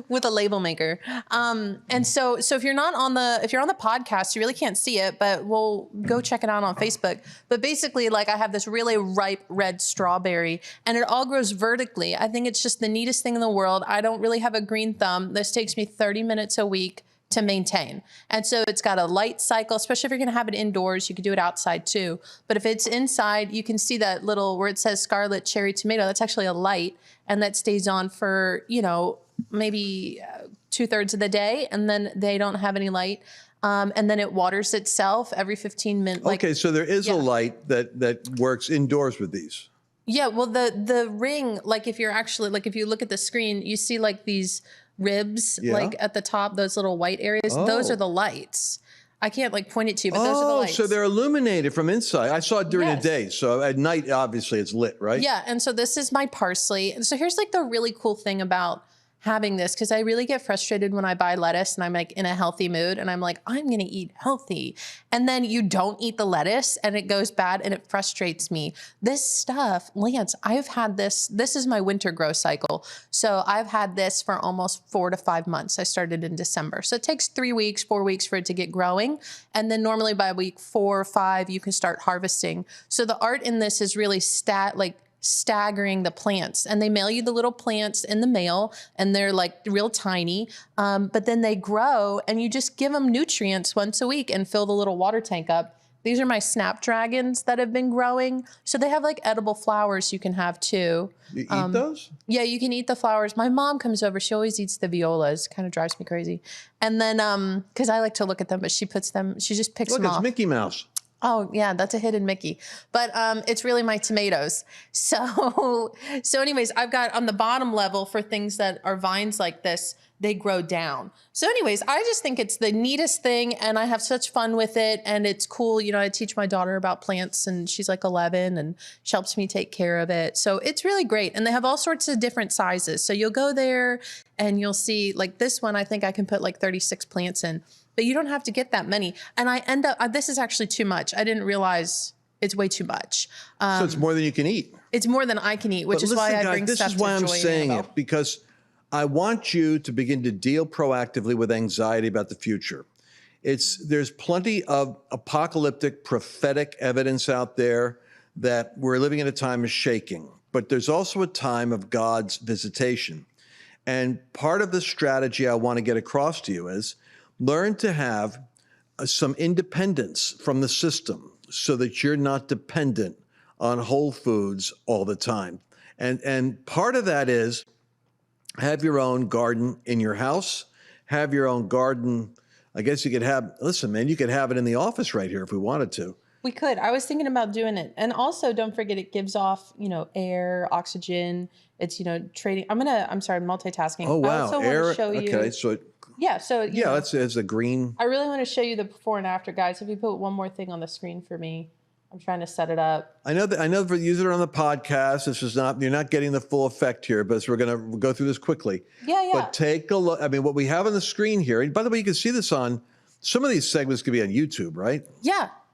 B: with a label maker. And so if you're not on the podcast, you really can't see it, but we'll go check it out on Facebook. But basically, like, I have this really ripe red strawberry, and it all grows vertically. I think it's just the neatest thing in the world. I don't really have a green thumb. This takes me 30 minutes a week to maintain. And so it's got a light cycle, especially if you're going to have it indoors. You could do it outside too. But if it's inside, you can see that little where it says scarlet cherry tomato. That's actually a light, and that stays on for, maybe 2/3 of the day, and then they don't have any light. And then it waters itself every 15 minutes.
A: Okay, so there is a light that works indoors with these.
B: Yeah, well, the ring, like if you look at the screen, you see like these ribs, like at the top, those little white areas. Those are the lights. I can't like point it to you, but those are the lights.
A: So they're illuminated from inside. I saw it during the day. So at night, obviously, it's lit, right?
B: Yeah, and so this is my parsley. And so here's like the really cool thing about having this, because I really get frustrated when I buy lettuce and I'm like in a healthy mood and I'm like, I'm going to eat healthy. And then you don't eat the lettuce and it goes bad and it frustrates me. This stuff, Lance, I've had this is my winter grow cycle. So I've had this for almost 4 to 5 months. I started in December. So it takes 3 weeks, 4 weeks for it to get growing. And then normally by week 4 or 5, you can start harvesting. So the art in this is really staggering the plants, and they mail you the little plants in the mail, and they're like real tiny, but then they grow, and you just give them nutrients once a week and fill the little water tank up. These are my snapdragons that have been growing, so they have like edible flowers you can have too.
A: You eat those?
B: Yeah, you can eat the flowers. My mom comes over, she always eats the violas, kind of drives me crazy. And then because I like to look at them, but she just picks them off.
A: Look, it's Mickey Mouse.
B: Oh yeah, that's a hidden Mickey, but it's really my tomatoes. So anyways, I've got on the bottom level for things that are vines like this, they grow down. So anyways, I just think it's the neatest thing, and I have such fun with it, and it's cool. I teach my daughter about plants, and she's like 11, and she helps me take care of it. So it's really great, and they have all sorts of different sizes. So you'll go there, and you'll see like this one. I think I can put like 36 plants in. But you don't have to get that many. And I end up, this is actually too much. I didn't realize it's way too much.
A: So it's more than you can eat.
B: It's more than I can eat, which is why I bring stuff to Joy. This is why I'm saying it,
A: because I want you to begin to deal proactively with anxiety about the future. There's plenty of apocalyptic, prophetic evidence out there that we're living in a time of shaking. But there's also a time of God's visitation. And part of the strategy I want to get across to you is learn to have some independence from the system so that you're not dependent on Whole Foods all the time. And part of that is have your own garden in your house, have your own garden. I guess you could you could have it in the office right here if we wanted to.
B: We could. I was thinking about doing it. And also don't forget it gives off, air, oxygen. It's, trading. I'm multitasking.
A: Oh, wow.
B: I also want to show you.
A: Okay, so
B: yeah, so
A: it's a green.
B: I really want to show you the before and after, guys. If you put one more thing on the screen for me, I'm trying to set it up.
A: I know for users on the podcast, you're not getting the full effect here, but we're going to go through this quickly.
B: Yeah.
A: But take a look. I mean, what we have on the screen here, and by the way, you can see this on some of these segments could be on YouTube, right?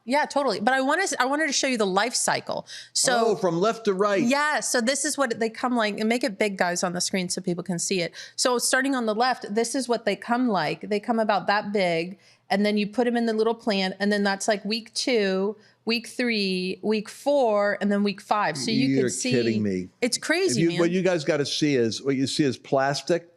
B: Yeah, totally. But I wanted to show you the life cycle. So
A: from left to right.
B: Yeah. So this is what they come like, and make it big, guys, on the screen so people can see it. So starting on the left, this is what they come like. They come about that big, and then you put them in the little plant, and then that's like week 2, week 3, week 4, and then week 5. So you can see.
A: You're kidding me.
B: It's crazy, man.
A: What you guys got to see is plastic.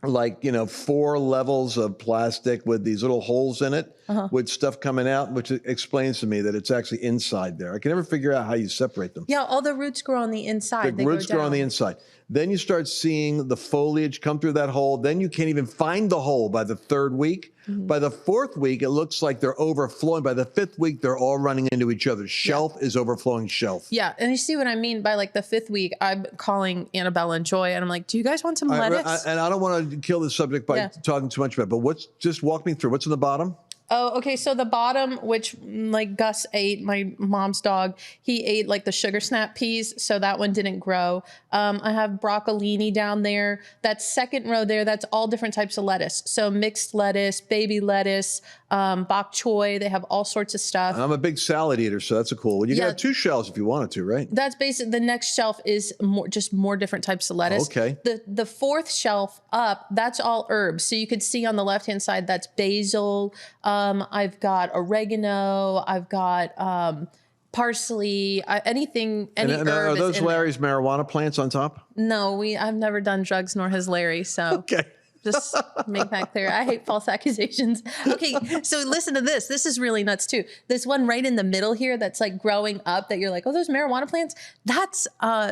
A: Like, 4 levels of plastic with these little holes in it with stuff coming out, which explains to me that it's actually inside there. I can never figure out how you separate them.
B: Yeah, all the roots grow on the inside.
A: The roots grow on the inside. Then you start seeing the foliage come through that hole. Then you can't even find the hole by the 3rd week. Mm-hmm. By the 4th week, it looks like they're overflowing. By the 5th week, they're all running into each other. Shelf is overflowing shelf.
B: Yeah, and you see what I mean by like the 5th week, I'm calling Annabelle and Joy, and I'm like, do you guys want some lettuce?
A: And I don't want to kill the subject by talking too much about it, but just walk me through. What's in the bottom?
B: Oh, okay. So the bottom, which like Gus ate, my mom's dog, he ate like the sugar snap peas. So that one didn't grow. I have broccolini down there. That second row there, that's all different types of lettuce. So mixed lettuce, baby lettuce, bok choy. They have all sorts of stuff.
A: I'm a big salad eater, so that's a cool one. You can have 2 shelves if you wanted to, right?
B: That's basically the next shelf is more different types of lettuce.
A: Okay.
B: The fourth shelf up, that's all herbs. So you could see on the left hand side, that's basil. I've got oregano. I've got parsley. Anything. Any herb
A: are those
B: is in
A: Larry's marijuana plants on top?
B: there. No, I've never done drugs, nor has Larry. So
A: Okay.
B: just make that clear. I hate false accusations. Okay, so listen to this. This is really nuts too. This one right in the middle here that's like growing up that you're like, oh, those marijuana plants? That's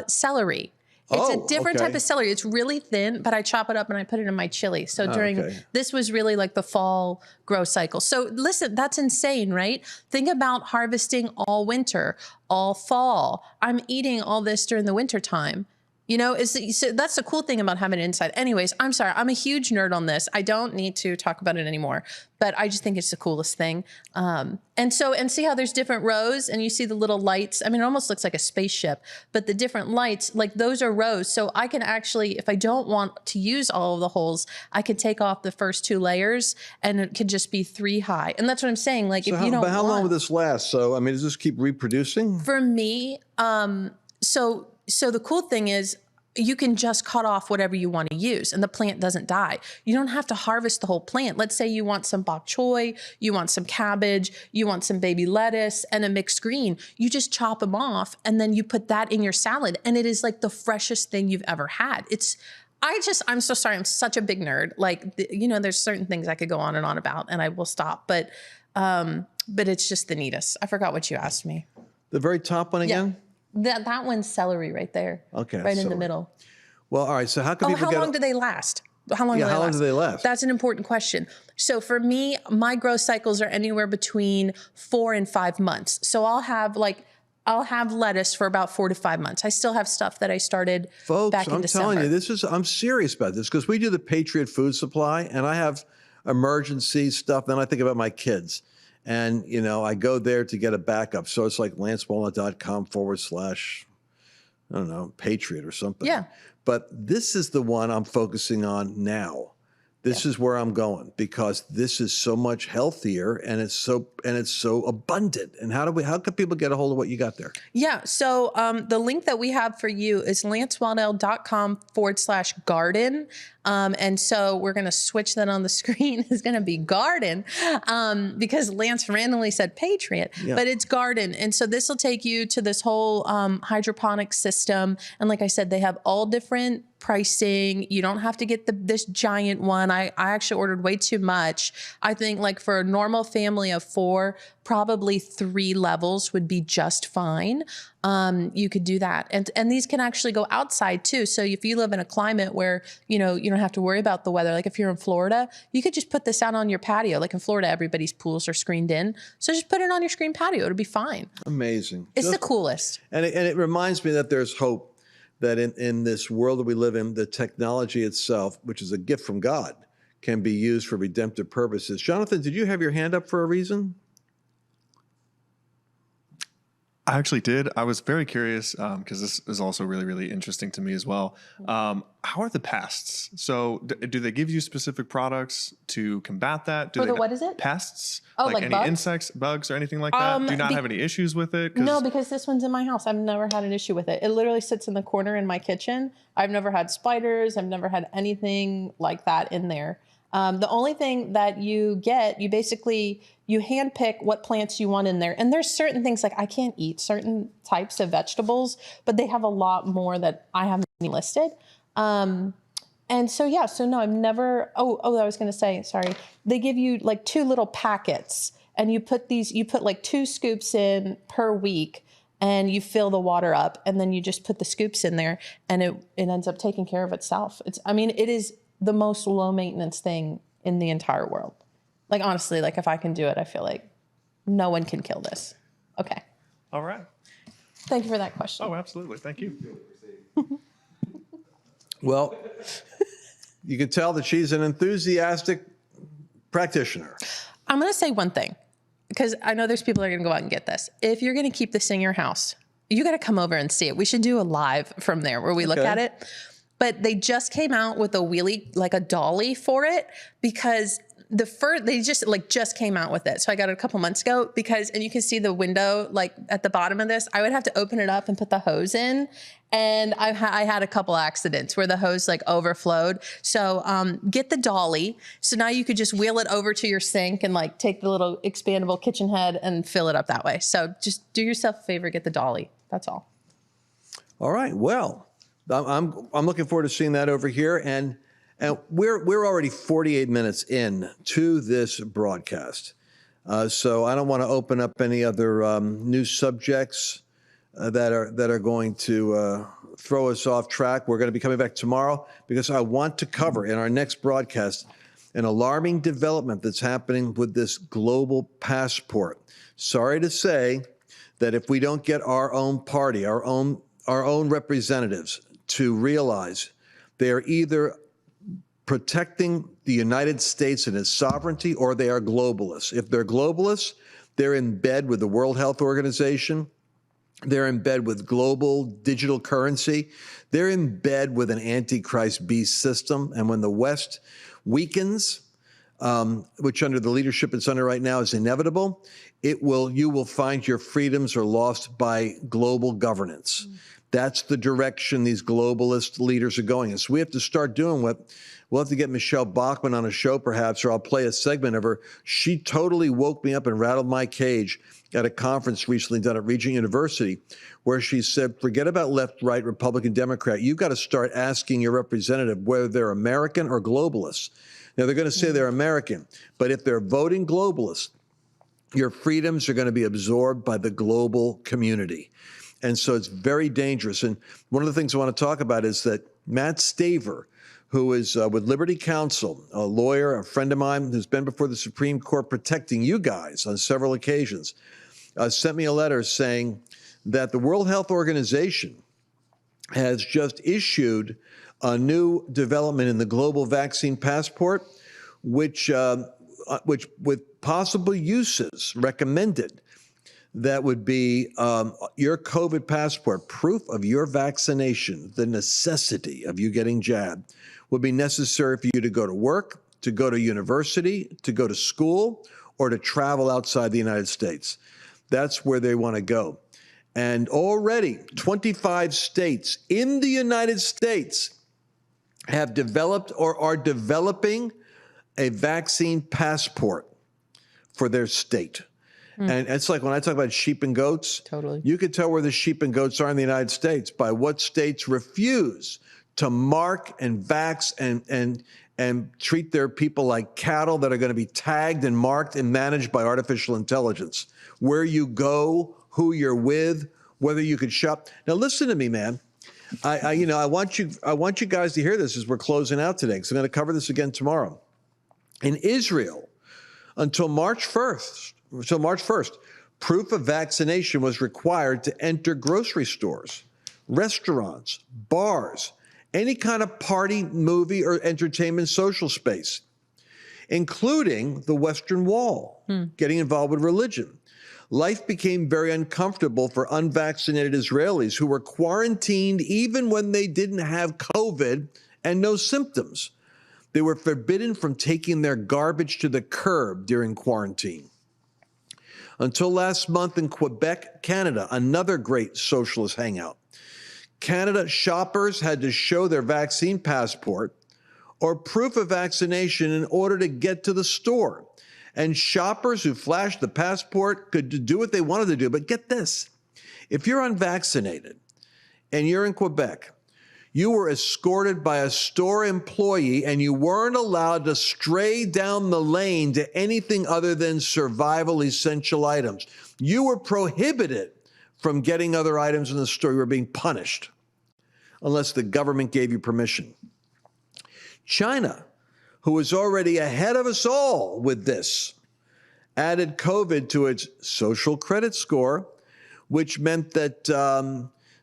B: celery. It's a different type of celery. It's really thin, but I chop it up and I put it in my chili. So this was really like the fall grow cycle. So listen, that's insane, right? Think about harvesting all winter, all fall. I'm eating all this during the winter time. You know, so that's the cool thing about having it inside. Anyways, I'm sorry. I'm a huge nerd on this. I don't need to talk about it anymore, but I just think it's the coolest thing. And see how there's different rows and you see the little lights. I mean, it almost looks like a spaceship, but the different lights, like those are rows. So I can actually, if I don't want to use all of the holes, I could take off the first 2 layers and it could just be 3 high. And that's what I'm saying. Like, if you don't
A: But how long will this last? So, I mean, does this keep reproducing?
B: For me, so the cool thing is you can just cut off whatever you want to use and the plant doesn't die. You don't have to harvest the whole plant. Let's say you want some bok choy, you want some cabbage, you want some baby lettuce and a mixed green. You just chop them off and then you put that in your salad and it is like the freshest thing you've ever had. I'm so sorry. I'm such a big nerd. Like, there's certain things I could go on and on about and I will stop, but it's just the neatest. I forgot what you asked me.
A: The very top one again?
B: Yeah. That one's celery right there.
A: Okay.
B: Right in the middle.
A: Well, all right. So how can people
B: how long do they last? How long do they last? That's an important question. So for me, my growth cycles are anywhere between 4 and 5 months. So I'll have lettuce for about 4 to 5 months. I still have stuff that I started back in December.
A: Folks, I'm telling you, I'm serious about this because we do the Patriot Food Supply and I have emergency stuff. Then I think about my kids. And, I go there to get a backup. So it's like lancewallnau.com/, Patriot or something. Yeah. But this is the one I'm focusing on now. This is where I'm going because this is so much healthier and it's so abundant. And how can people get a hold of what you got there? Yeah. So the link that we have for you is lancewallnau.com/garden. And so we're going to switch that on the screen. It's going to be garden because Lance randomly said Patriot, but it's garden. And so this will take you to this whole hydroponic system. And like I said, they have all different pricing. You don't have to get this giant one. I actually ordered way too much. I think like for a normal family of 4, probably 3 levels would be just fine. You could do that. And these can actually go outside too. So if you live in a climate where, you don't have to worry about the weather, like if you're in Florida, you could just put this out on your patio. Like in Florida, everybody's pools are screened in. So just put it on your screen patio. It'll be fine. Amazing. It's the coolest. And it reminds me that there's hope that in this world that we live in, the technology itself, which is a gift from God, can be used for redemptive purposes. Jonathan, did you have your hand up for a reason?
D: I actually did. I was very curious because this is also really, really interesting to me as well. How are the pests? So do they give you specific products to combat that? What is it? Pests? Oh, like any bugs? Insects, bugs, or anything like that? Do you not have any issues with it? No, because this one's in my house. I've never had an issue with it. It literally sits in the corner in my kitchen. I've never had spiders. I've never had anything like that in there. The only thing that you get, you handpick what plants you want in there. And there's certain things like I can't eat certain types of vegetables, but they have a lot more that I haven't listed. And so, no, I've never, I was going to say, sorry. They give you like 2 little packets and you put like 2 scoops in per week and you fill the water up and then you just put the scoops in there and it ends up taking care of itself. It is the most low maintenance thing in the entire world. Like, honestly, like if I can do it, I feel like no one can kill this. Okay. All right. Thank you for that question. Oh, absolutely. Thank you.
A: Well, you can tell that she's an enthusiastic practitioner.
B: I'm going to say one thing, because I know there's people that are going to go out and get this. If you're going to keep this in your house, you got to come over and see it. We should do a live from there where we look at it. But they just came out with a wheelie, like a dolly for it, because they just came out with it. So I got it a couple months ago and you can see the window like at the bottom of this. I would have to open it up and put the hose in. And I had a couple accidents where the hose like overflowed. So get the dolly. So now you could just wheel it over to your sink and like take the little expandable kitchen head and fill it up that way. So just do yourself a favor, get the dolly. That's all.
A: All right. Well, I'm looking forward to seeing that over here. And we're already 48 minutes in to this broadcast. So I don't want to open up any other new subjects that are going to throw us off track. We're going to be coming back tomorrow because I want to cover in our next broadcast an alarming development that's happening with this global passport. Sorry to say that if we don't get our own party, our own representatives to realize they are either protecting the United States and its sovereignty, or they are globalists. If they're globalists, they're in bed with the World Health Organization. They're in bed with global digital currency. They're in bed with an Antichrist beast system. And when the West weakens, which under the leadership it's under right now is inevitable, you will find your freedoms are lost by global governance. That's the direction these globalist leaders are going. And so we have to start doing we'll have to get Michelle Bachmann on a show perhaps, or I'll play a segment of her. She totally woke me up and rattled my cage at a conference recently done at Regent University, where she said, forget about left, right, Republican, Democrat. You've got to start asking your representative whether they're American or globalists. Now, they're going to say they're American, but if they're voting globalist, your freedoms are going to be absorbed by the global community. And so it's very dangerous. And one of the things I want to talk about is that Matt Staver, who is with Liberty Counsel, a lawyer, a friend of mine who's been before the Supreme Court protecting you guys on several occasions, sent me a letter saying that the World Health Organization has just issued a new development in the global vaccine passport, which with possible uses recommended, that would be your COVID passport, proof of your vaccination, the necessity of you getting jabbed, would be necessary for you to go to work, to go to university, to go to school, or to travel outside the United States. That's where they want to go. And already 25 states in the United States have developed or are developing a vaccine passport for their state. And it's like when I talk about sheep and goats,
B: Totally.
A: You could tell where the sheep and goats are in the United States by what states refuse to mark and vax and treat their people like cattle that are going to be tagged and marked and managed by artificial intelligence. Where you go, who you're with, whether you could shop. Now, listen to me, man. I want you guys to hear this as we're closing out today, because I'm going to cover this again tomorrow. In Israel, until March 1st, proof of vaccination was required to enter grocery stores, restaurants, bars, any kind of party, movie, or entertainment social space, including the Western Wall, getting involved with religion. Life became very uncomfortable for unvaccinated Israelis who were quarantined even when they didn't have COVID and no symptoms. They were forbidden from taking their garbage to the curb during quarantine. Until last month in Quebec, Canada, another great socialist hangout, Canada shoppers had to show their vaccine passport or proof of vaccination in order to get to the store. And shoppers who flashed the passport could do what they wanted to do. But get this, if you're unvaccinated and you're in Quebec, you were escorted by a store employee and you weren't allowed to stray down the lane to anything other than survival essential items. You were prohibited from getting other items in the store. You were being punished unless the government gave you permission. China, who was already ahead of us all with this, added COVID to its social credit score, which meant that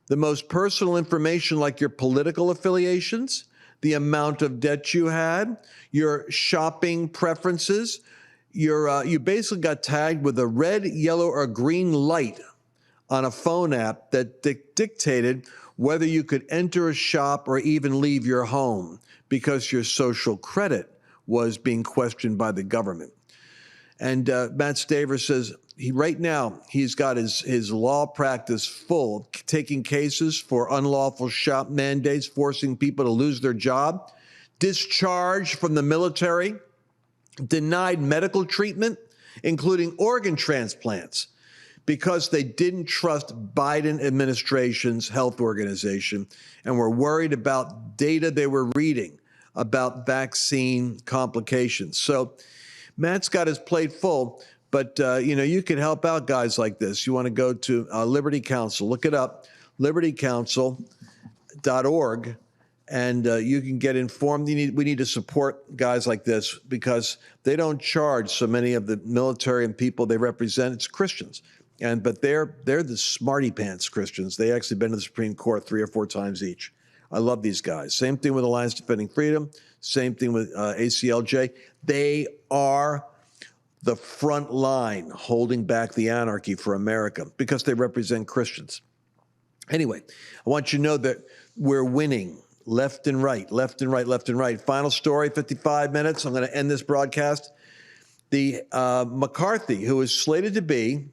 A: the most personal information, like your political affiliations, the amount of debt you had, your shopping preferences, you basically got tagged with a red, yellow, or green light on a phone app that dictated whether you could enter a shop or even leave your home because your social credit was being questioned by the government. And Matt Staver says right now he's got his law practice full, taking cases for unlawful shop mandates, forcing people to lose their job, discharge from the military, denied medical treatment, including organ transplants, because they didn't trust Biden administration's health organization and were worried about data they were reading about vaccine complications. So Matt's got his plate full, but you can help out guys like this. You want to go to Liberty Counsel, look it up, libertycounsel.org, and you can get informed. We need to support guys like this because they don't charge so many of the military and people they represent. It's Christians. But they're the smarty pants Christians. They actually been to the Supreme Court 3 or 4 times each. I love these guys. Same thing with Alliance Defending Freedom. Same thing with ACLJ. They are the front line holding back the anarchy for America because they represent Christians. Anyway, I want you to know that we're winning left and right, left and right, left and right. Final story, 55 minutes. I'm going to end this broadcast. The McCarthy, who is slated to be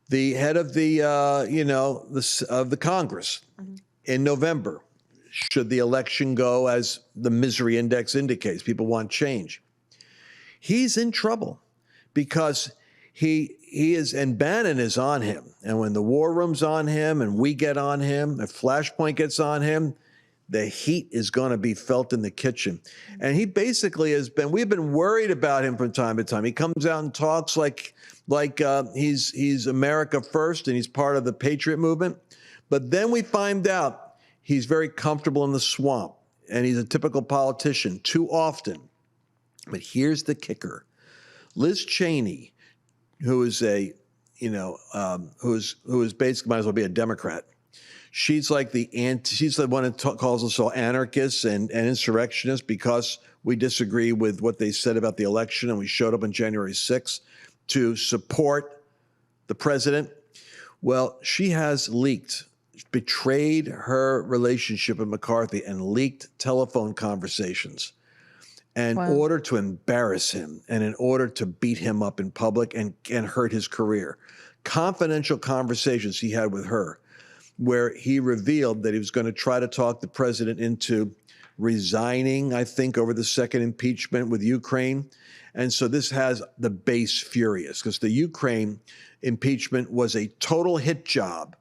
A: the head of the Congress in November, should the election go as the misery index indicates, people want change. He's in trouble because he is, and Bannon is on him. And when the war room's on him and we get on him, if Flashpoint gets on him, the heat is going to be felt in the kitchen. And he basically we've been worried about him from time to time. He comes out and talks like he's America first and he's part of the Patriot movement. But then we find out he's very comfortable in the swamp and he's a typical politician too often. But here's the kicker. Liz Cheney, who is who is basically might as well be a Democrat. She's like she's the one that calls us all anarchists and insurrectionists because we disagree with what they said about the election and we showed up on January 6th to support the president. Well, she has betrayed her relationship with McCarthy and leaked telephone conversations in order to embarrass him and in order to beat him up in public and hurt his career. Confidential conversations he had with her where he revealed that he was going to try to talk the president into resigning, I think, over the second impeachment with Ukraine. And so this has the base furious because the Ukraine impeachment was a total hit job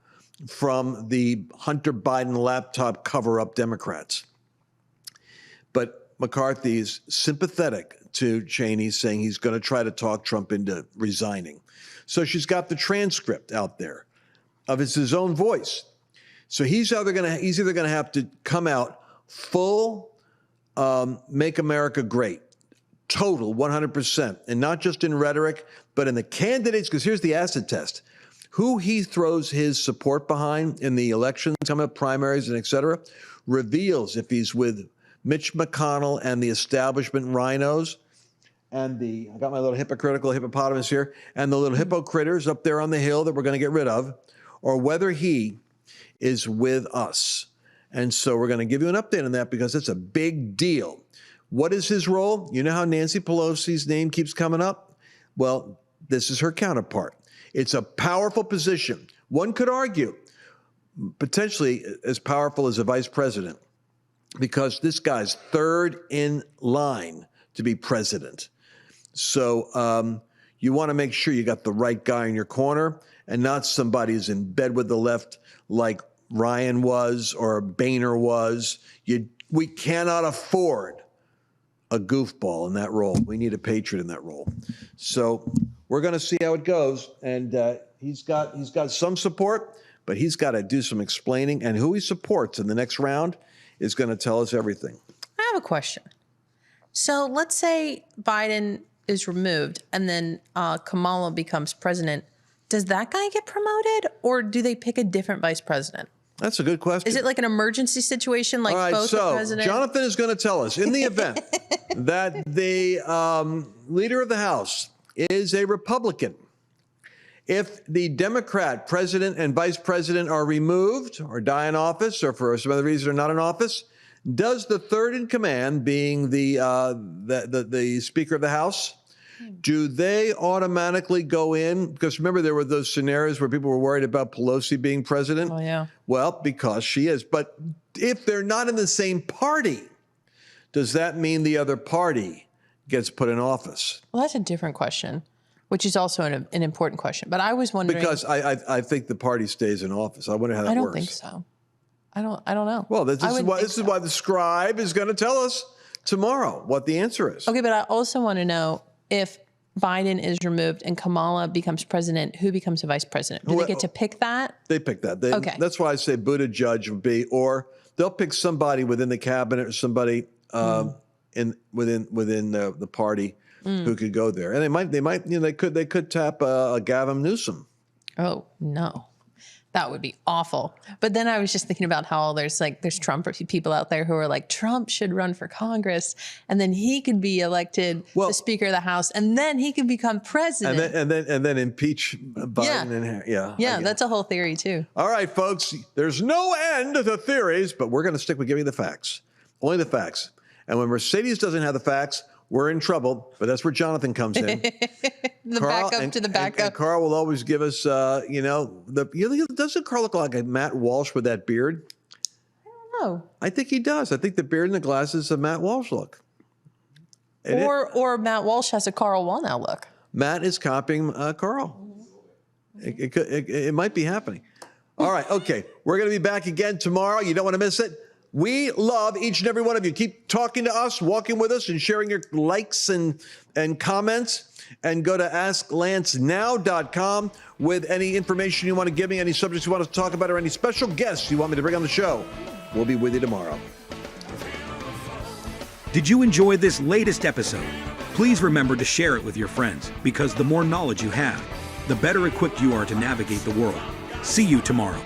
A: from the Hunter Biden laptop cover-up Democrats. But McCarthy is sympathetic to Cheney, saying he's going to try to talk Trump into resigning. So she's got the transcript out there of his own voice. So he's either going to have to come out full, make America great, total 100%, and not just in rhetoric, but in the candidates. Because here's the acid test: who he throws his support behind in the elections, coming up, primaries, and et cetera, reveals if he's with Mitch McConnell and the establishment rhinos, and I got my little hypocritical hippopotamus here, and the little hippo critters up there on the hill that we're going to get rid of, or whether he is with us. And so we're going to give you an update on that because it's a big deal. What is his role? You know how Nancy Pelosi's name keeps coming up? Well, this is her counterpart. It's a powerful position. One could argue potentially as powerful as a vice president because this guy's third in line to be president. So you want to make sure you got the right guy in your corner and not somebody who's in bed with the left like Ryan was or Boehner was. We cannot afford a goofball in that role. We need a patriot in that role. So we're going to see how it goes. And he's got some support, but he's got to do some explaining. And who he supports in the next round is going to tell us everything.
B: I have a question. So let's say Biden is removed and then Kamala becomes president. Does that guy get promoted or do they pick a different vice president?
A: That's a good question.
B: Is it like an emergency situation like both the president?
A: Jonathan is going to tell us in the event that the leader of the House is a Republican. If the Democrat president and vice president are removed or die in office or for some other reason are not in office, does the third in command, being the Speaker of the House, do they automatically go in? Because remember, there were those scenarios where people were worried about Pelosi being president.
B: Oh, yeah.
A: Well, because she is. But if they're not in the same party, does that mean the other party gets put in office?
B: Well, that's a different question, which is also an important question. But I was wondering,
A: Because I think the party stays in office. I wonder how that works.
B: I don't think so. I don't know.
A: Well, this is why the scribe is going to tell us tomorrow what the answer is.
B: Okay, but I also want to know if Biden is removed and Kamala becomes president, who becomes the vice president? Do they get to pick that?
A: They pick that.
B: Okay.
A: That's why I say Buttigieg would be, or they'll pick somebody within the cabinet or somebody within the party who could go there, and they could tap Gavin Newsom.
B: Oh no, that would be awful. But then I was just thinking about how there's Trump people out there who are like, Trump should run for Congress, and then he could be elected the Speaker of the House, and then he can become president,
A: and then impeach Biden.
B: Yeah, that's a whole theory too.
A: All right, folks, there's no end to theories, but we're going to stick with giving the facts, only the facts. And when Mercedes doesn't have the facts, we're in trouble, but that's where Jonathan comes in.
B: Backup.
A: And Carl will always give us, doesn't Carl look like a Matt Walsh with that beard?
B: I don't know.
A: I think he does. I think the beard and the glasses of Matt Walsh look.
B: Or Matt Walsh has a Carl Wallnau look.
A: Matt is copying Carl. It might be happening. All right, okay. We're going to be back again tomorrow. You don't want to miss it. We love each and every one of you. Keep talking to us, walking with us, and sharing your likes and comments. And go to AskLanceNow.com with any information you want to give me, any subjects you want to talk about, or any special guests you want me to bring on the show. We'll be with you tomorrow.
E: Did you enjoy this latest episode? Please remember to share it with your friends, because the more knowledge you have, the better equipped you are to navigate the world. See you tomorrow.